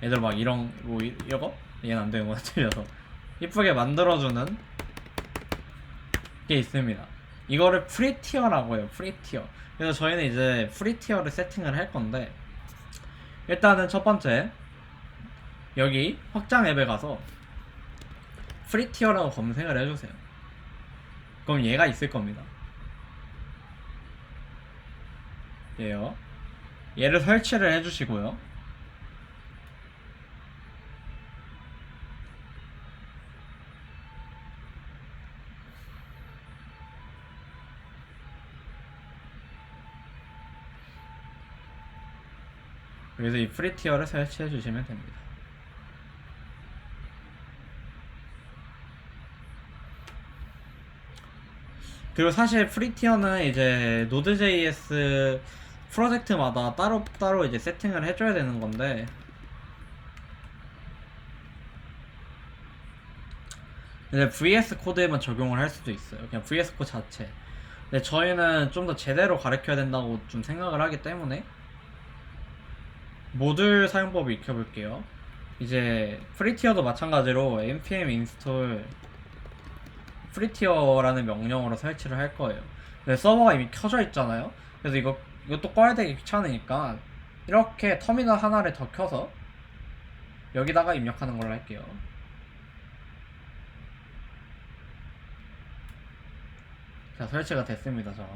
얘들 막 이런 뭐 이거 얘는 안 되는 거나 틀려서 이쁘게 만들어주는 게 있습니다. 이거를 프리티어라고 해요. 프리티어. 그래서 저희는 이제 프리티어를 세팅을 할 건데 일단은 첫 번째 여기 확장 앱에 가서 프리티어라고 검색을 해주세요. 그럼 얘가 있을 겁니다. 얘요. 얘를 설치를 해주시고요. 그래서 이 프리티어를 설치해 주시면 됩니다. 그리고 사실 프리티어는 이제 노드.js 프로젝트마다 따로 이제 세팅을 해줘야 되는 건데 이제 VS 코드에만 적용을 할 수도 있어요. 그냥 VS 코드 자체. 근데 저희는 좀 더 제대로 가르쳐야 된다고 좀 생각을 하기 때문에 모듈 사용법을 익혀볼게요. 이제 프리티어도 마찬가지로 npm install 프리티어라는 명령어로 설치를 할 거예요. 근데 서버가 이미 켜져 있잖아요. 그래서 이것도 꺼야 되기 귀찮으니까 이렇게 터미널 하나를 더 켜서 여기다가 입력하는 걸로 할게요. 자, 설치가 됐습니다. 전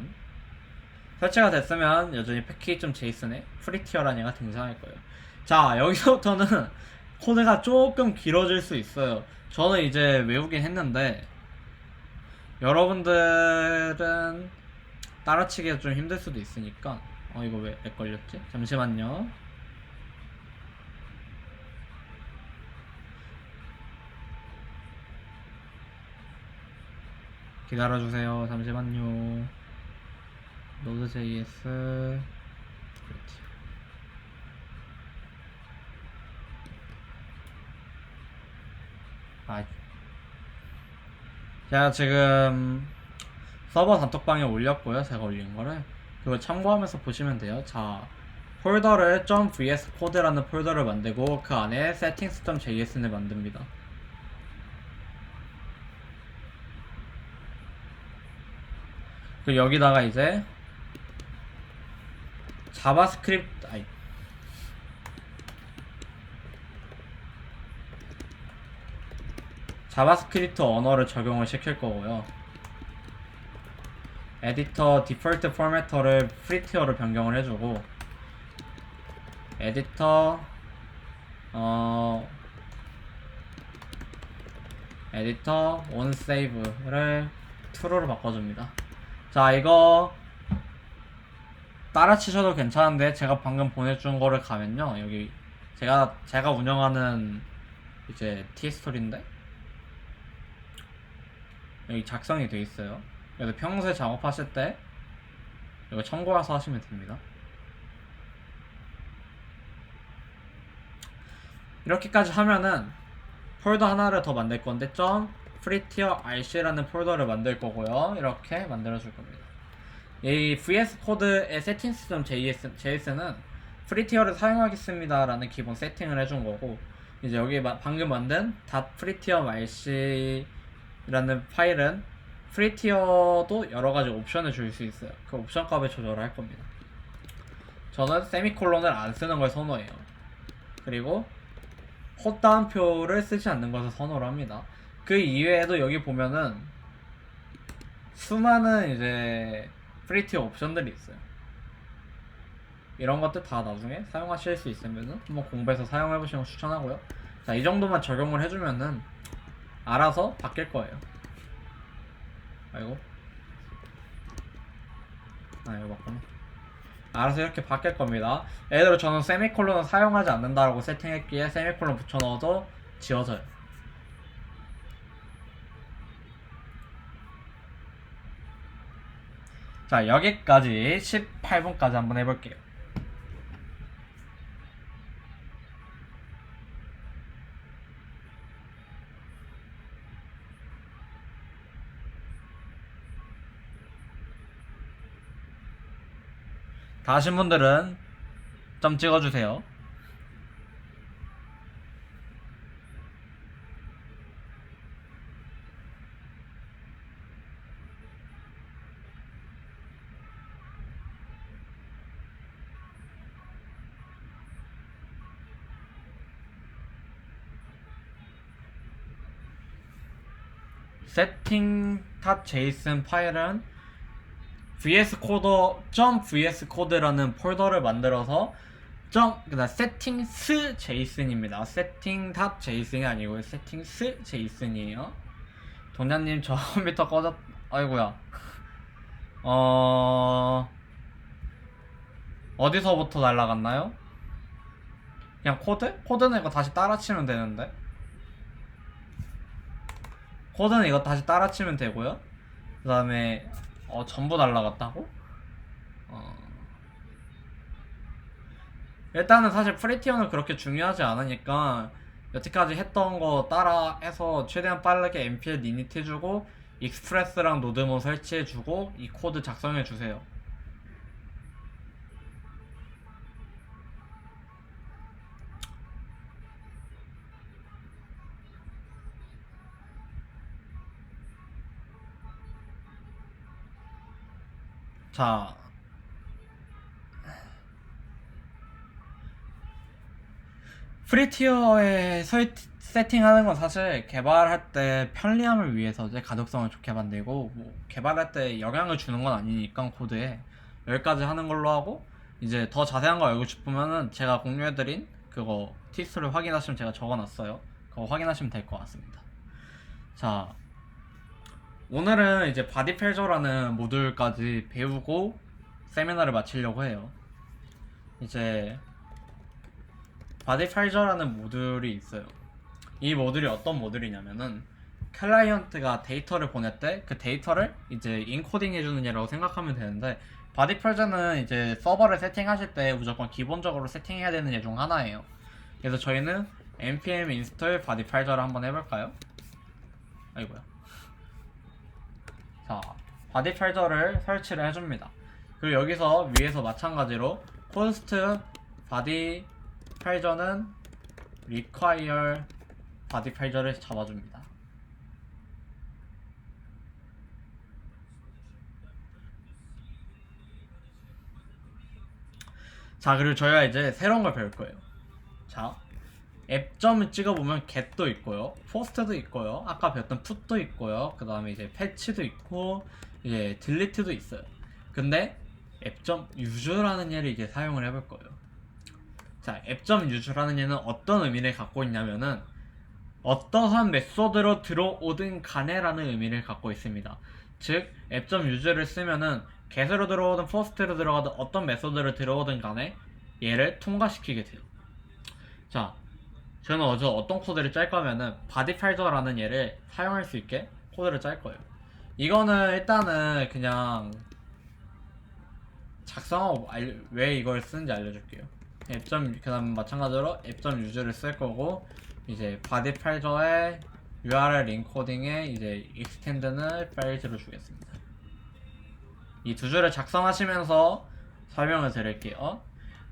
설치가 됐으면 여전히 package.json에 프리티어라는 얘가 등장할 거예요. 자, 여기서부터는 코드가 조금 길어질 수 있어요. 저는 이제 외우긴 했는데 여러분들은 따라치기가 좀 힘들 수도 있으니까 이거 왜 렉 걸렸지? 잠시만요. 기다려주세요. 잠시만요. 노드.js 그렇지. 제가 지금 서버 단톡방에 올렸고요. 제가 올린 거를 그거 참고하면서 보시면 돼요. 자, 폴더를 .vs code라는 폴더를 만들고 그 안에 settings.js를 만듭니다. 그리고 여기다가 이제 자바스크립트 언어를 적용을 시킬 거고요. 에디터 디폴트 포매터를 프리티어로 변경을 해주고 에디터 onSave를 true로 바꿔줍니다. 자, 이거 따라치셔도 괜찮은데 제가 방금 보내준 거를 가면요, 여기 제가 운영하는 이제 t스토리인데 여기 작성이 돼 있어요. 그래서 평소에 작업하실 때 이거 참고해서 하시면 됩니다. 이렇게까지 하면은 폴더 하나를 더 만들 건데 .prettier rc라는 폴더를 만들 거고요. 이렇게 만들어 줄 겁니다. 이 VS 코드의 settings.js는 프리티어를 사용하겠습니다 라는 기본 세팅을 해준 거고, 이제 여기 방금 만든 .prettier 말씨라는 파일은 프리티어도 여러가지 옵션을 줄 수 있어요. 그 옵션 값을 조절을 할 겁니다. 저는 세미콜론을 안 쓰는 걸 선호해요. 그리고 헛다운표를 쓰지 않는 것을 선호를 합니다. 그 이외에도 여기 보면은 수많은 이제 프리티어 옵션들이 있어요. 이런 것들 다 나중에 사용하실 수 있으면은 한번 공부해서 사용해보시는 거 추천하고요. 자, 이 정도만 적용을 해주면은 알아서 바뀔 거예요. 아이고, 이거 맞구나. 알아서 이렇게 바뀔 겁니다. 예를 들어 저는 세미콜론을 사용하지 않는다라고 세팅했기에 세미콜론 붙여 넣어도 지워져요. 자, 여기까지 18분까지 한번 해볼게요. 다 하신 분들은 점 찍어주세요. setting.json 파일은 vscode라는 폴더를 만들어서 그다음 settings.json입니다. setting.json이 아니고요. settings.json이에요. 동자님 저 컴퓨터 꺼졌... 아이고야. 어디서부터 날라갔나요? 그냥 코드? 코드는 이거 다시 따라치면 되는데. 코드는 이거 다시 따라치면 되고요. 그 다음에 전부 날라갔다고? 일단은 사실 프리티어는 그렇게 중요하지 않으니까 여태까지 했던 거 따라 해서 최대한 빠르게 npm init 해주고 익스프레스랑 노드모 설치해주고 이 코드 작성해주세요. 자, 프리티어에 세팅하는 건 사실 개발할 때 편리함을 위해서 이제 가독성을 좋게 만들고 뭐 개발할 때 영향을 주는 건 아니니까 코드에 여기까지 하는 걸로 하고, 이제 더 자세한 거 알고 싶으면은 제가 공유해드린 그거 티스를 확인하시면 제가 적어놨어요. 그거 확인하시면 될 것 같습니다. 자, 오늘은 이제 바디펠저라는 모듈까지 배우고 세미나를 마치려고 해요. 이제 바디펠저라는 모듈이 있어요. 이 모듈이 어떤 모듈이냐면은 클라이언트가 데이터를 보낼 때 그 데이터를 이제 인코딩 해주는 예라고 생각하면 되는데, 바디펠저는 이제 서버를 세팅하실 때 무조건 기본적으로 세팅해야 되는 예 중 하나예요. 그래서 저희는 npm install 바디펠저를 한번 해볼까요? 아이고야. 자, 바디펠저를 설치를 해줍니다. 그리고 여기서 위에서 마찬가지로 const 바디펠저는 require 바디펠저를 잡아줍니다. 자, 그리고 저희가 이제 새로운 걸 배울 거예요. 자, 앱점을 찍어보면 get도 있고요, post도 있고요, 아까 배웠던 put도 있고요, 그 다음에 이제 patch도 있고 이제 delete도 있어요. 근데 앱.use라는 얘를 이제 사용을 해볼 거예요. 자, 앱.use라는 얘는 어떤 의미를 갖고 있냐면은 어떠한 메소드로 들어오든 간에라는 의미를 갖고 있습니다. 즉, 앱.use를 쓰면은 get으로 들어오든 post로 들어가든 어떤 메소드로 들어오든 간에 얘를 통과시키게 돼요. 자, 저는 어떤 코드를 짤 거면은 바디펠저라는 얘를 사용할 수 있게 코드를 짤 거예요. 이거는 일단은 그냥 작성하고 왜 이걸 쓰는지 알려줄게요. 그 다음 마찬가지로 앱.use를 쓸 거고, 이제 바디펠저의 URL 인코딩에 이제 extend는 파일즈로 주겠습니다. 이 두 줄을 작성하시면서 설명을 드릴게요.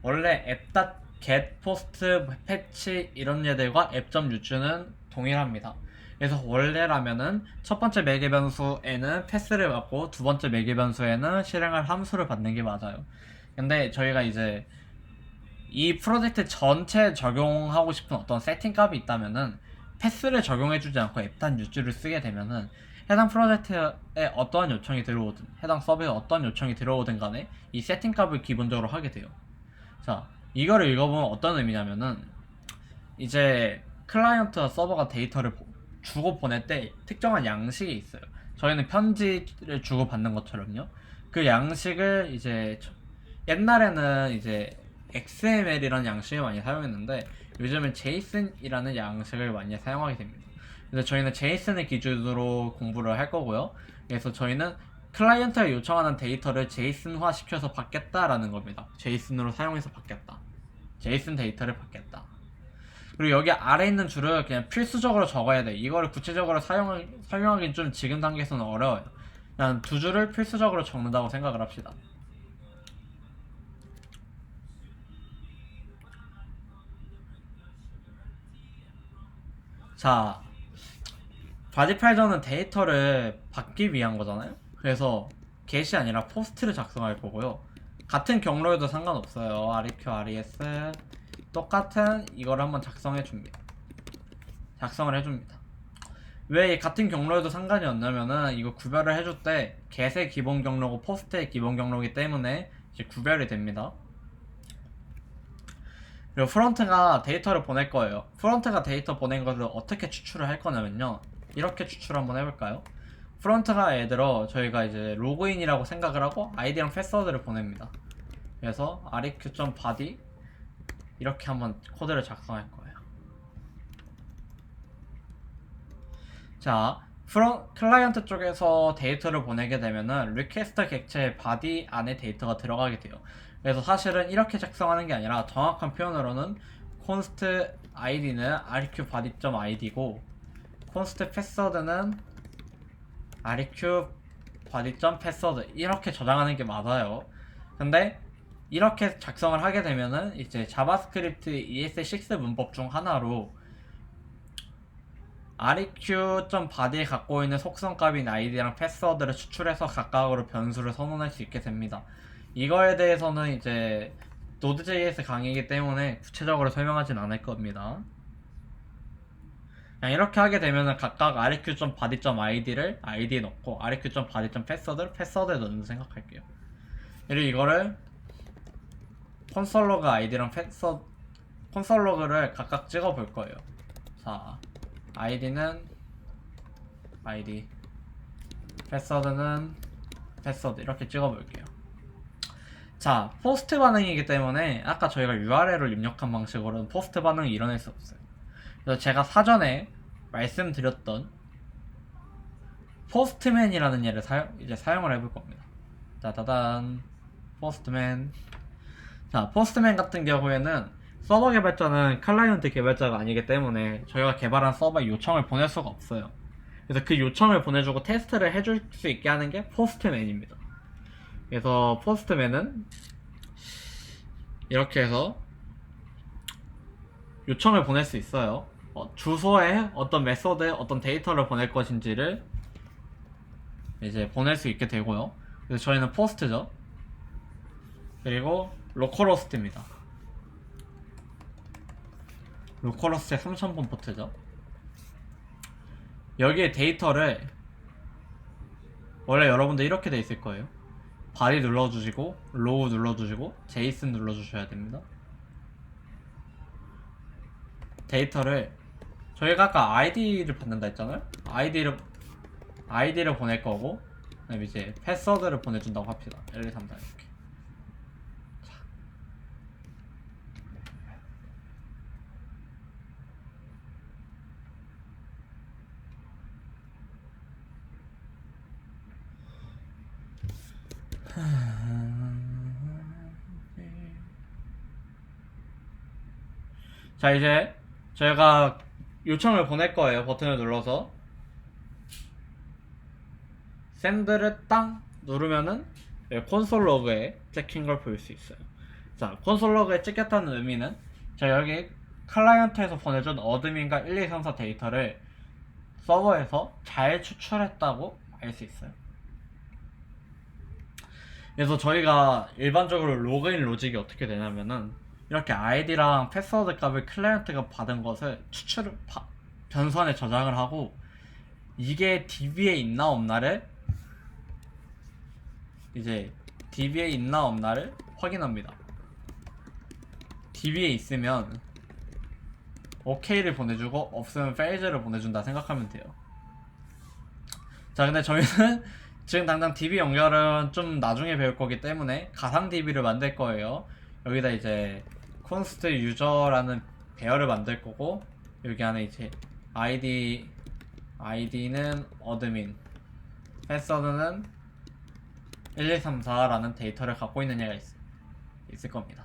원래 app.get, post, patch 이런 예들과 app.use는 동일합니다. 그래서 원래라면은 첫 번째 매개 변수에는 패스를 받고 두 번째 매개 변수에는 실행할 함수를 받는 게 맞아요. 근데 저희가 이제 이 프로젝트 전체에 적용하고 싶은 어떤 세팅 값이 있다면은 패스를 적용해주지 않고 앱단 유즈를 쓰게 되면은 해당 프로젝트에 어떠한 요청이 들어오든 해당 서버에 어떤 요청이 들어오든 간에 이 세팅 값을 기본적으로 하게 돼요. 자, 이거를 읽어보면 어떤 의미냐면은 이제 클라이언트와 서버가 데이터를 주고 보낼 때 특정한 양식이 있어요. 저희는 편지를 주고 받는 것처럼요. 그 양식을 이제 옛날에는 이제 XML이라는 양식을 많이 사용했는데 요즘은 JSON이라는 양식을 많이 사용하게 됩니다. 그래서 저희는 JSON을 기준으로 공부를 할 거고요. 그래서 저희는 클라이언트가 요청하는 데이터를 JSON화 시켜서 받겠다라는 겁니다. JSON으로 사용해서 받겠다. JSON 데이터를 받겠다. 그리고 여기 아래 있는 줄을 그냥 필수적으로 적어야 돼. 이거를 구체적으로 설명하기는 좀 지금 단계에서는 어려워요. 그냥 두 줄을 필수적으로 적는다고 생각을 합시다. 자, 바디 파이저는 데이터를 받기 위한 거잖아요. 그래서 get이 아니라 post를 작성할 거고요. 같은 경로에도 상관없어요. REQ, RES 똑같은 이걸 한번 작성해 줍니다. 작성을 해줍니다. 왜 같은 경로에도 상관이 없냐면은 이거 구별을 해줄 때 get의 기본 경로고 post의 기본 경로이기 때문에 이제 구별이 됩니다. 그리고 프론트가 데이터를 보낼 거예요. 프론트가 데이터 보낸 것을 어떻게 추출을 할 거냐면요. 이렇게 추출 한번 해볼까요? 프론트가 예를 들어 저희가 이제 로그인이라고 생각을 하고 아이디랑 패스워드를 보냅니다. 그래서 req.body 이렇게 한번 코드를 작성할 거예요. 자, 클라이언트 쪽에서 데이터를 보내게 되면은 request 객체의 body 안에 데이터가 들어가게 돼요. 그래서 사실은 이렇게 작성하는 게 아니라 정확한 표현으로는 const id는 req_body.id고 const password는 req_body.password 이렇게 저장하는 게 맞아요. 근데 이렇게 작성을 하게 되면은 이제 자바스크립트 ES6 문법 중 하나로 req.body에 갖고 있는 속성값인 id랑 패스워드를 추출해서 각각으로 변수를 선언할 수 있게 됩니다. 이거에 대해서는 이제 Node.js 강의이기 때문에 구체적으로 설명하진 않을 겁니다. 그냥 이렇게 하게 되면은 각각 req.body.id를 id에 넣고 req.body.password를 패스워드에 넣는 생각할게요. 그리고 이거를 콘솔로그 id랑 패스워드 콘솔로그를 각각 찍어 볼 거예요. 자, id는 id, 패스워드는 패스워드 이렇게 찍어 볼게요. 자, 포스트 반응이기 때문에 아까 저희가 URL을 입력한 방식으로는 포스트 반응이 일어날 수 없어요. 그래서 제가 사전에 말씀드렸던 포스트맨이라는 예를 이제 사용을 해볼 겁니다. 따다단 포스트맨. 자, 포스트맨 같은 경우에는 서버 개발자는 클라이언트 개발자가 아니기 때문에 저희가 개발한 서버에 요청을 보낼 수가 없어요. 그래서 그 요청을 보내주고 테스트를 해줄 수 있게 하는 게 포스트맨입니다. 그래서 포스트맨은 이렇게 해서 요청을 보낼 수 있어요. 주소에 어떤 메소드에 어떤 데이터를 보낼 것인지를 이제 보낼 수 있게 되고요. 그래서 저희는 포스트죠. 그리고 로컬호스트입니다. 로컬호스트의 3000번 포트죠. 여기에 데이터를 원래 여러분들 이렇게 돼 있을 거예요. 바디 눌러주시고 로우 눌러주시고 제이슨 눌러주셔야 됩니다. 데이터를 저희가 아까 아이디를 받는다 했잖아요. 아이디를 보낼 거고 그다음에 이제 패스워드를 보내준다고 합시다. 1, 2, 3, 4 이렇게. 자, 이제 저희가 요청을 보낼 거예요. 버튼을 눌러서 샌드를 땅 누르면은 콘솔 로그에 찍힌 걸 볼 수 있어요. 자, 콘솔 로그에 찍혔다는 의미는 자, 여기 클라이언트에서 보내준 어드민과 1, 2, 3, 4 데이터를 서버에서 잘 추출했다고 알 수 있어요. 그래서 저희가 일반적으로 로그인 로직이 어떻게 되냐면은 이렇게 아이디랑 패스워드 값을 클라이언트가 받은 것을 변선에 저장을 하고 이게 DB에 있나 없나를 이제 DB에 있나 없나를 확인합니다. DB에 있으면 OK를 보내주고 없으면 fails를 보내준다 생각하면 돼요. 자, 근데 저희는 지금 당장 DB 연결은 좀 나중에 배울 거기 때문에 가상 DB를 만들 거예요. 여기다 이제 const user라는 배열을 만들 거고 여기 안에 이제 id는 admin, 패스워드는 1234라는 데이터를 갖고 있는 얘가 있을 겁니다.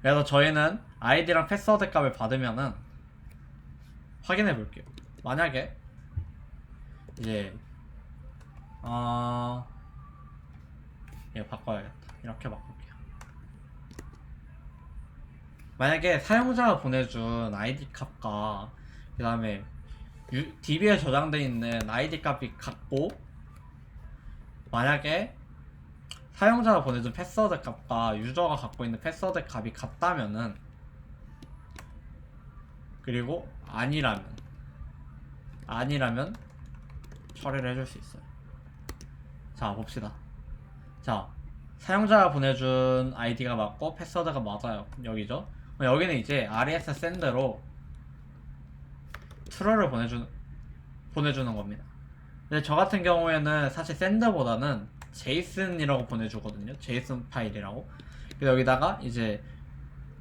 그래서 저희는 아이디랑 패스워드 값을 받으면은 확인해 볼게요. 만약에 이제 이거 바꿔야겠다. 이렇게 바꿀게요. 만약에 사용자가 보내준 아이디 값과 그 다음에 DB에 저장되어 있는 아이디 값이 같고 만약에 사용자가 보내준 패스워드 값과 유저가 갖고 있는 패스워드 값이 같다면은 그리고 아니라면 처리를 해줄 수 있어요. 자, 봅시다. 자, 사용자가 보내준 아이디가 맞고 패스워드가 맞아요. 여기죠. 여기는 이제 RES send로 true를 보내주는 겁니다. 근데 저 같은 경우에는 사실 send보다는 JSON이라고 보내주거든요. JSON 파일이라고. 그래서 여기다가 이제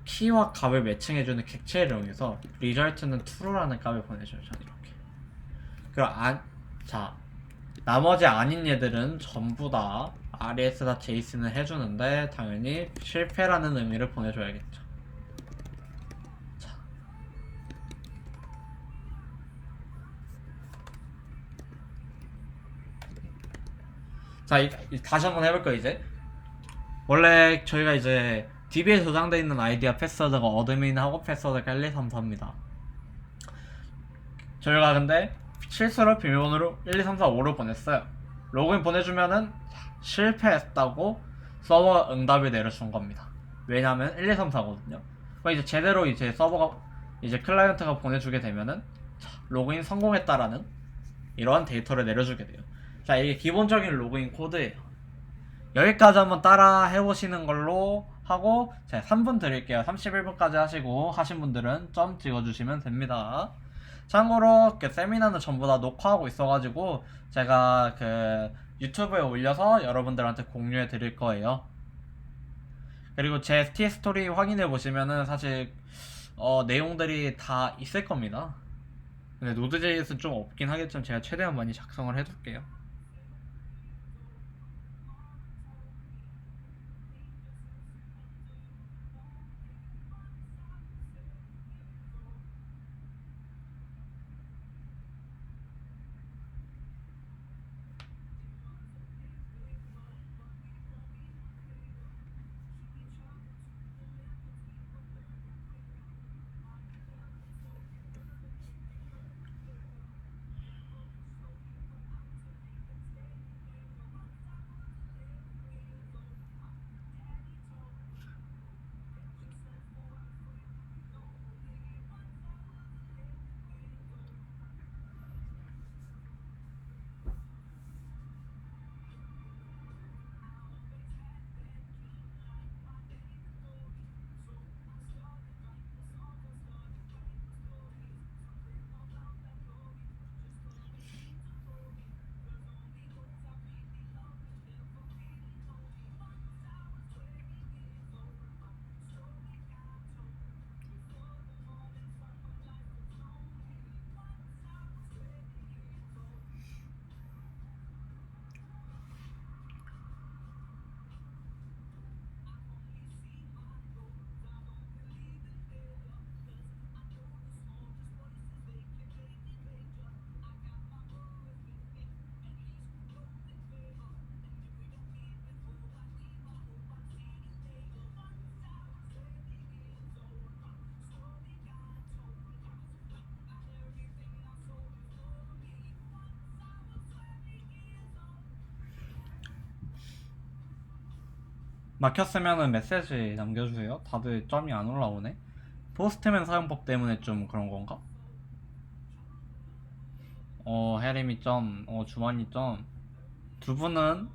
키와 값을 매칭해주는 객체를 이용해서 result는 true라는 값을 보내줘요. 저는 이렇게. 그럼 자, 나머지 아닌 얘들은 전부 다 res.json을 해주는데 당연히 실패라는 의미를 보내줘야겠죠. 자, 다시 한번 해볼까요, 이제? 원래 저희가 이제 DB에 저장되어 있는 아이디와 패스워드가 어드민하고 패스워드가 1, 2, 3, 4입니다. 저희가 근데 실수로 비밀번호로 1, 2, 3, 4, 5를 보냈어요. 로그인 보내주면은 실패했다고 서버가 응답을 내려준 겁니다. 왜냐면 1, 2, 3, 4거든요. 이제 제대로 이제 서버가 이제 클라이언트가 보내주게 되면은 로그인 성공했다라는 이러한 데이터를 내려주게 돼요. 자, 이게 기본적인 로그인 코드예요. 여기까지 한번 따라 해보시는 걸로 하고 제가 3분 드릴게요. 31분까지 하시고 하신 분들은 점 찍어주시면 됩니다. 참고로 그 세미나는 전부 다 녹화하고 있어가지고 제가 그 유튜브에 올려서 여러분들한테 공유해 드릴 거예요. 그리고 제 TS토리 확인해 보시면은 사실 내용들이 다 있을 겁니다. 근데 노드.js는 좀 없긴 하겠지만 제가 최대한 많이 작성을 해둘게요. 막혔으면은 메시지 남겨주세요. 다들 점이 안 올라오네. 포스트맨 사용법 때문에 좀 그런 건가? 해림이 점, 주만이 점. 두 분은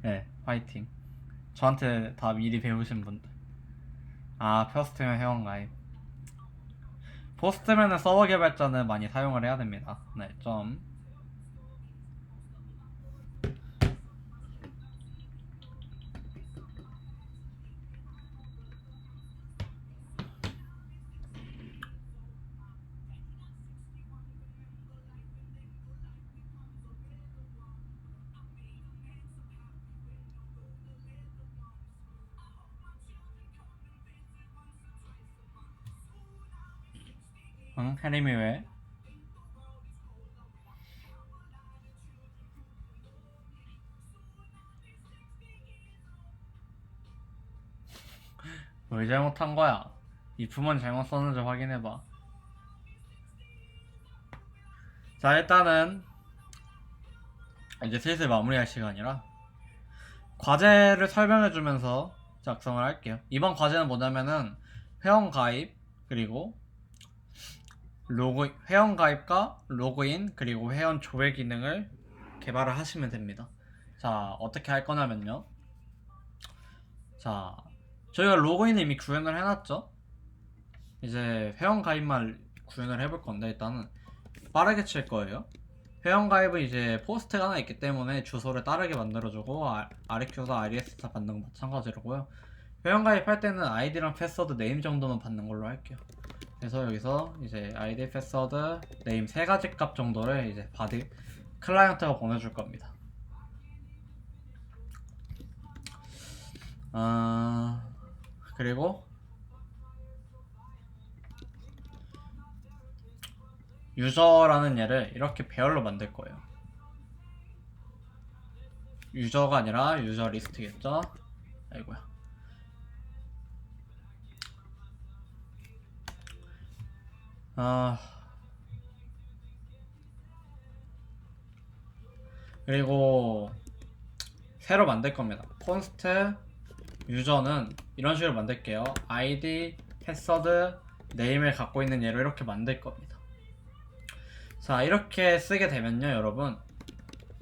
네, 화이팅. 저한테 다 미리 배우신 분들. 아, 포스트맨 회원가입. 포스트맨은 서버 개발자는 많이 사용을 해야 됩니다. 네, 점. 응? 해림이 왜? 뭘 잘못한 거야? 이 부분 잘못 썼는지 확인해봐. 자, 일단은 이제 슬슬 마무리할 시간이라 과제를 설명해주면서 작성을 할게요. 이번 과제는 뭐냐면은 회원 가입, 그리고 회원 가입과 로그인, 그리고 회원 조회 기능을 개발을 하시면 됩니다. 자, 어떻게 할 거냐면요. 자, 저희가 로그인을 이미 구현을 해놨죠. 이제 회원 가입만 구현을 해볼 건데, 일단은 빠르게 칠 거예요. 회원 가입은 이제 포스트가 하나 있기 때문에 주소를 빠르게 만들어주고, RQ나 RES 다 받는 거 마찬가지로고요. 회원 가입할 때는 아이디랑 패스워드, 네임 정도만 받는 걸로 할게요. 그래서 여기서 이제 아이디, 패스워드, 네임 세 가지 값 정도를 이제 받을 클라이언트가 보내줄 겁니다. 그리고 유저라는 얘를 이렇게 배열로 만들 거예요. 유저가 아니라 유저 리스트겠죠? 아이고야. 그리고 새로 만들 겁니다. 콘스트 유저는 이런 식으로 만들게요. 아이디, 패스워드, 네임을 갖고 있는 얘로 이렇게 만들 겁니다. 자, 이렇게 쓰게 되면요, 여러분,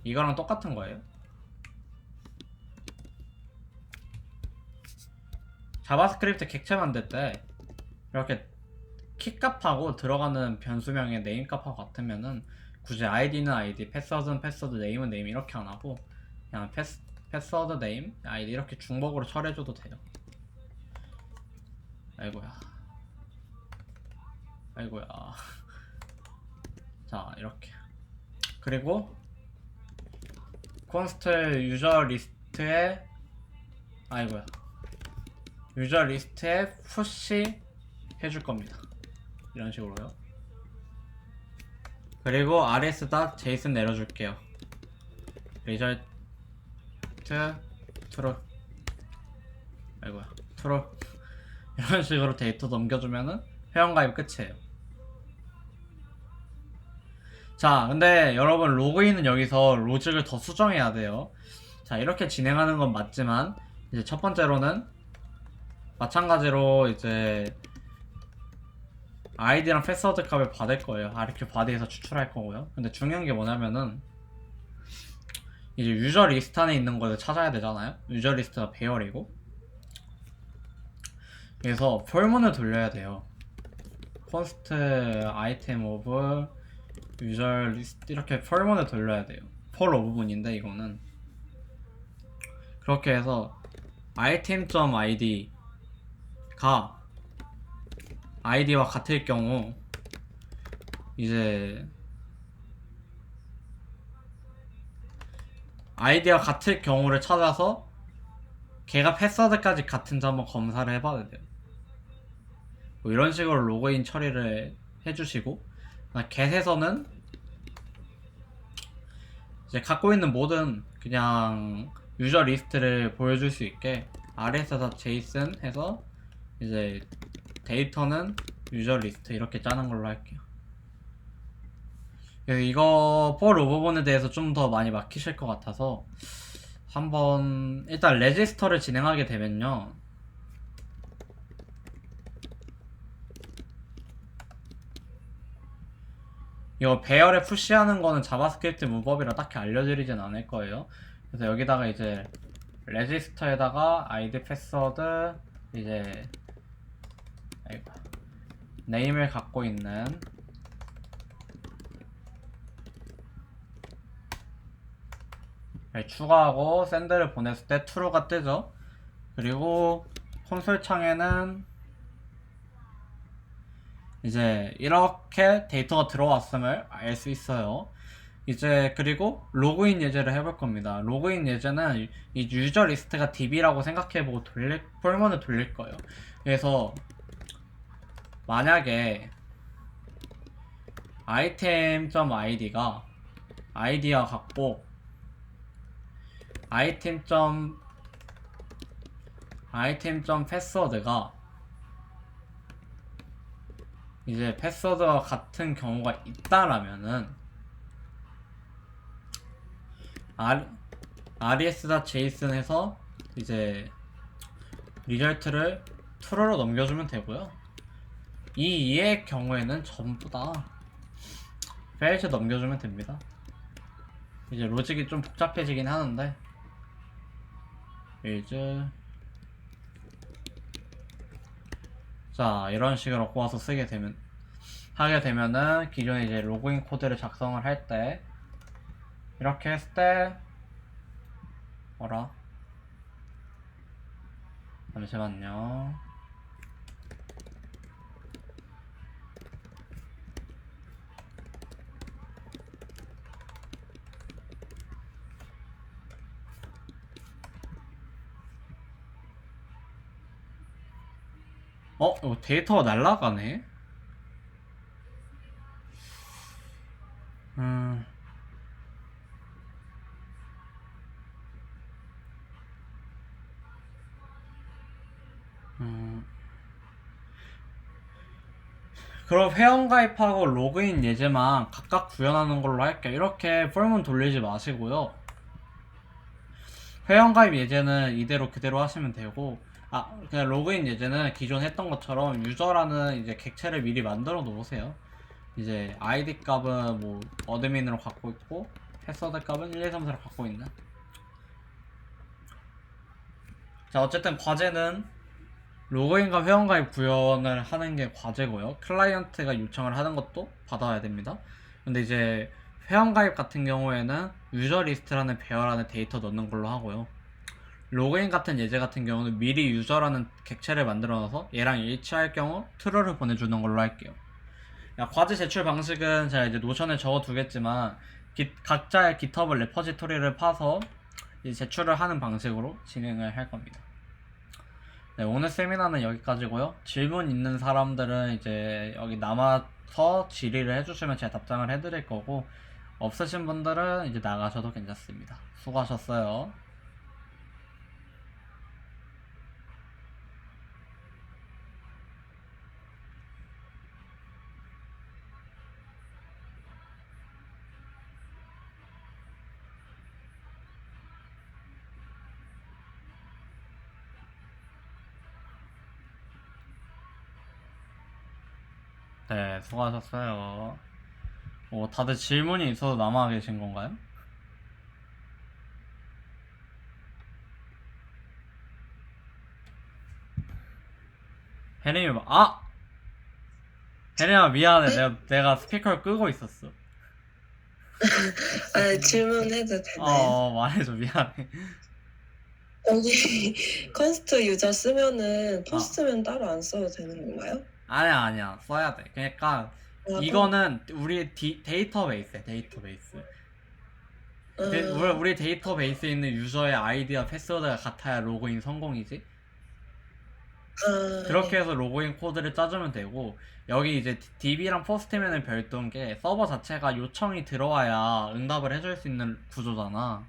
이거랑 똑같은 거예요. 자바스크립트 객체 만들 때 이렇게 키값하고 들어가는 변수명의 네임값하고 같으면은 굳이 아이디는 아이디, 패스워드는 패스워드, 네임은 네임 이렇게 안 하고 그냥 패스워드, 네임, 아이디 이렇게 중복으로 처리해줘도 돼요. 아이고야. 자, 이렇게. 그리고 콘스트 유저 리스트에 유저 리스트에 푸시 해줄 겁니다. 이런 식으로요. 그리고 rs.json 내려줄게요. result true. true. 이런 식으로 데이터 넘겨주면은 회원가입 끝이에요. 자, 근데 여러분 로그인은 여기서 로직을 더 수정해야 돼요. 자, 이렇게 진행하는 건 맞지만 이제 첫 번째로는 마찬가지로 이제 아이디랑 패스워드 값을 받을 거예요. RQ 바디에서 추출할 거고요. 근데 중요한 게 뭐냐면은 이제 유저 리스트 안에 있는 거를 찾아야 되잖아요. 유저 리스트가 배열이고, 그래서 폴문을 돌려야 돼요. const item of 유저 리스트 이렇게 폴문을 돌려야 돼요. 폴 오브분인데 이거는 그렇게 해서 item.id가 id와 같을 경우 이제 아이디와 같을 경우를 찾아서 걔가 패스워드까지 같은지 한번 검사를 해봐야 돼요. 뭐 이런 식으로 로그인 처리를 해주시고, get에서는 이제 갖고 있는 모든 그냥 유저 리스트를 보여줄 수 있게 rs.json 해서 이제 데이터는 유저 리스트 이렇게 짜는 걸로 할게요. 그래서 이거 폴 오버본에 대해서 좀 더 많이 막히실 것 같아서 한번 일단 레지스터를 진행하게 되면요. 이거 배열에 푸시하는 거는 자바스크립트 문법이라 딱히 알려드리진 않을 거예요. 그래서 여기다가 이제 레지스터에다가 id 패스워드 이제 아이고, 네임을 갖고 있는 추가하고 샌드를 보냈을 때 true가 뜨죠. 그리고 콘솔 창에는 이제 이렇게 데이터가 들어왔음을 알 수 있어요. 이제 그리고 로그인 예제를 해볼 겁니다. 로그인 예제는 이 유저 리스트가 db라고 생각해보고 폴먼을 돌릴 거예요. 그래서 만약에 item.id가 id와 같고 item.password가 이제 패스워드와 같은 경우가 있다라면은 res.json 해서 이제 리절트를 true로 넘겨주면 되고요. 이 2의 경우에는 전부 다 fails에 넘겨주면 됩니다. 이제 로직이 좀 복잡해지긴 하는데 else 자 이런 식으로 꼬아서 하게 되면은 기존에 이제 로그인 코드를 작성을 할 때 이렇게 했을 때 뭐라 잠시만요. 이거 데이터가 날라가네. 음. 그럼 회원가입하고 로그인 예제만 각각 구현하는 걸로 할게요. 이렇게 폴문 돌리지 마시고요. 회원가입 예제는 이대로 그대로 하시면 되고 그냥 로그인 예제는 기존 했던 것처럼 유저라는 이제 객체를 미리 만들어 놓으세요. 이제 아이디 값은 뭐 어드민으로 갖고 있고 패스워드 값은 1, 2, 3, 4로 갖고 있는. 자 어쨌든 과제는 로그인과 회원가입 구현을 하는 게 과제고요. 클라이언트가 요청을 하는 것도 받아야 됩니다. 근데 이제 회원가입 같은 경우에는 유저 리스트라는 배열 안에 데이터 넣는 걸로 하고요. 로그인 같은 예제 같은 경우는 미리 유저라는 객체를 만들어 놔서 얘랑 일치할 경우 true를 보내주는 걸로 할게요. 과제 제출 방식은 제가 이제 노션에 적어 두겠지만 각자의 GitHub 레퍼지토리를 파서 제출을 하는 방식으로 진행을 할 겁니다. 네, 오늘 세미나는 여기까지고요. 질문 있는 사람들은 이제 여기 남아서 질의를 해주시면 제가 답장을 해드릴 거고 없으신 분들은 이제 나가셔도 괜찮습니다. 수고하셨어요. 네, 수고하셨어요. 다들 질문이 있어서 남아 계신 건가요? 혜림이 혜림아 미안해. 내가 스피커를 끄고 있었어. 질문해도 되나요? 말해줘. 미안해. 여기 컨스트 유저 쓰면은 포스트면 따로 안 써도 되는 건가요? 아니야. 써야 돼. 그러니까 이거는 우리 데이터베이스야. 데이터베이스. 우리 데이터베이스에 있는 유저의 아이디와 패스워드가 같아야 로그인 성공이지. 그렇게 해서 로그인 코드를 짜주면 되고 여기 이제 DB랑 포스트맨은 별도인 게 서버 자체가 요청이 들어와야 응답을 해줄 수 있는 구조잖아.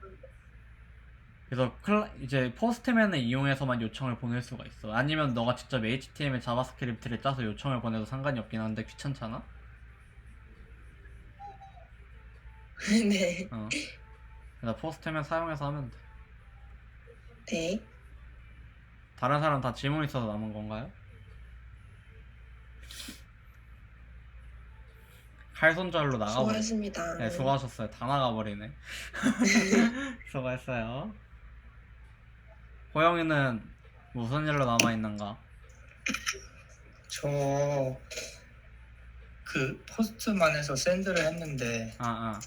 그래서 이제 포스트맨을 이용해서만 요청을 보낼 수가 있어. 아니면 너가 직접 HTML, 자바스크립트를 짜서 요청을 보내도 상관이 없긴 한데 귀찮잖아? 네. 그래서 포스트맨 사용해서 하면 돼. 네. 다른 사람 다 질문 있어서 남은 건가요? 칼 손절로 나가버리. 수고하셨습니다. 네, 수고하셨어요. 다 나가버리네. 수고했어요. 호영이는 무슨 일로 남아있는가? 저 그 포스트만에서 샌드를 했는데 아,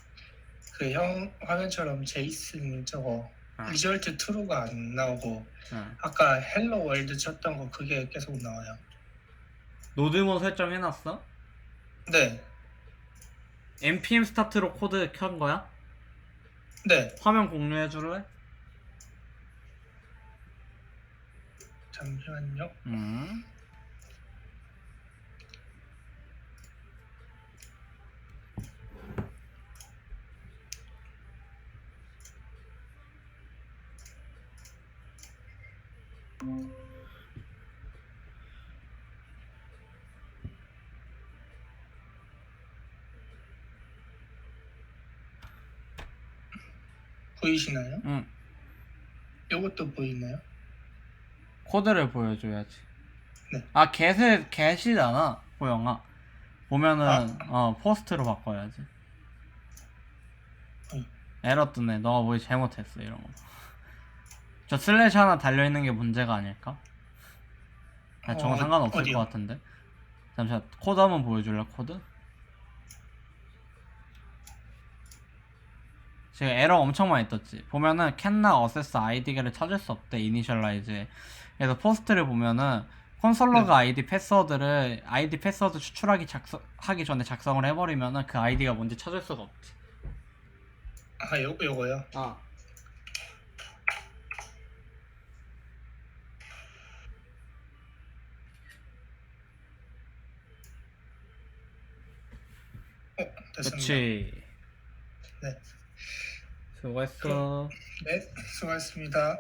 그 형 화면처럼 제이슨 저거 아. 리절트 트루가 안 나오고 응. 아까 헬로 월드 쳤던 거 그게 계속 나와요. 노드모 설정해놨어? 네, npm 스타트로 코드 켠 거야? 네. 화면 공유해줄래? 잠시만요. 음. 보이시나요? 응. 이것도 보이나요? 코드를 보여줘야지. 네. 아, get이잖아, 호영아. 보면은, 포스트로 바꿔야지. 응. 에러 뜨네. 너가 뭐 잘못했어, 이런 거. 저 슬래시 하나 달려있는 게 문제가 아닐까? 아, 저건 상관없을 어디요? 것 같은데. 잠시만, 코드 한번 보여줄래, 코드? 지금 에러 엄청 많이 떴지. 보면은 캔나 어세스 아이디를 찾을 수 없대, 이니셜라이즈에. 그래서 포스트를 보면은 콘솔러가 아이디 패스워드를 아이디 패스워드 하기 전에 작성을 해버리면은 그 아이디가 뭔지 찾을 수가 없지. 아, 요거요. 아. 됐습니다. 그렇지. 네. 수고했어. 네, 수고하셨습니다.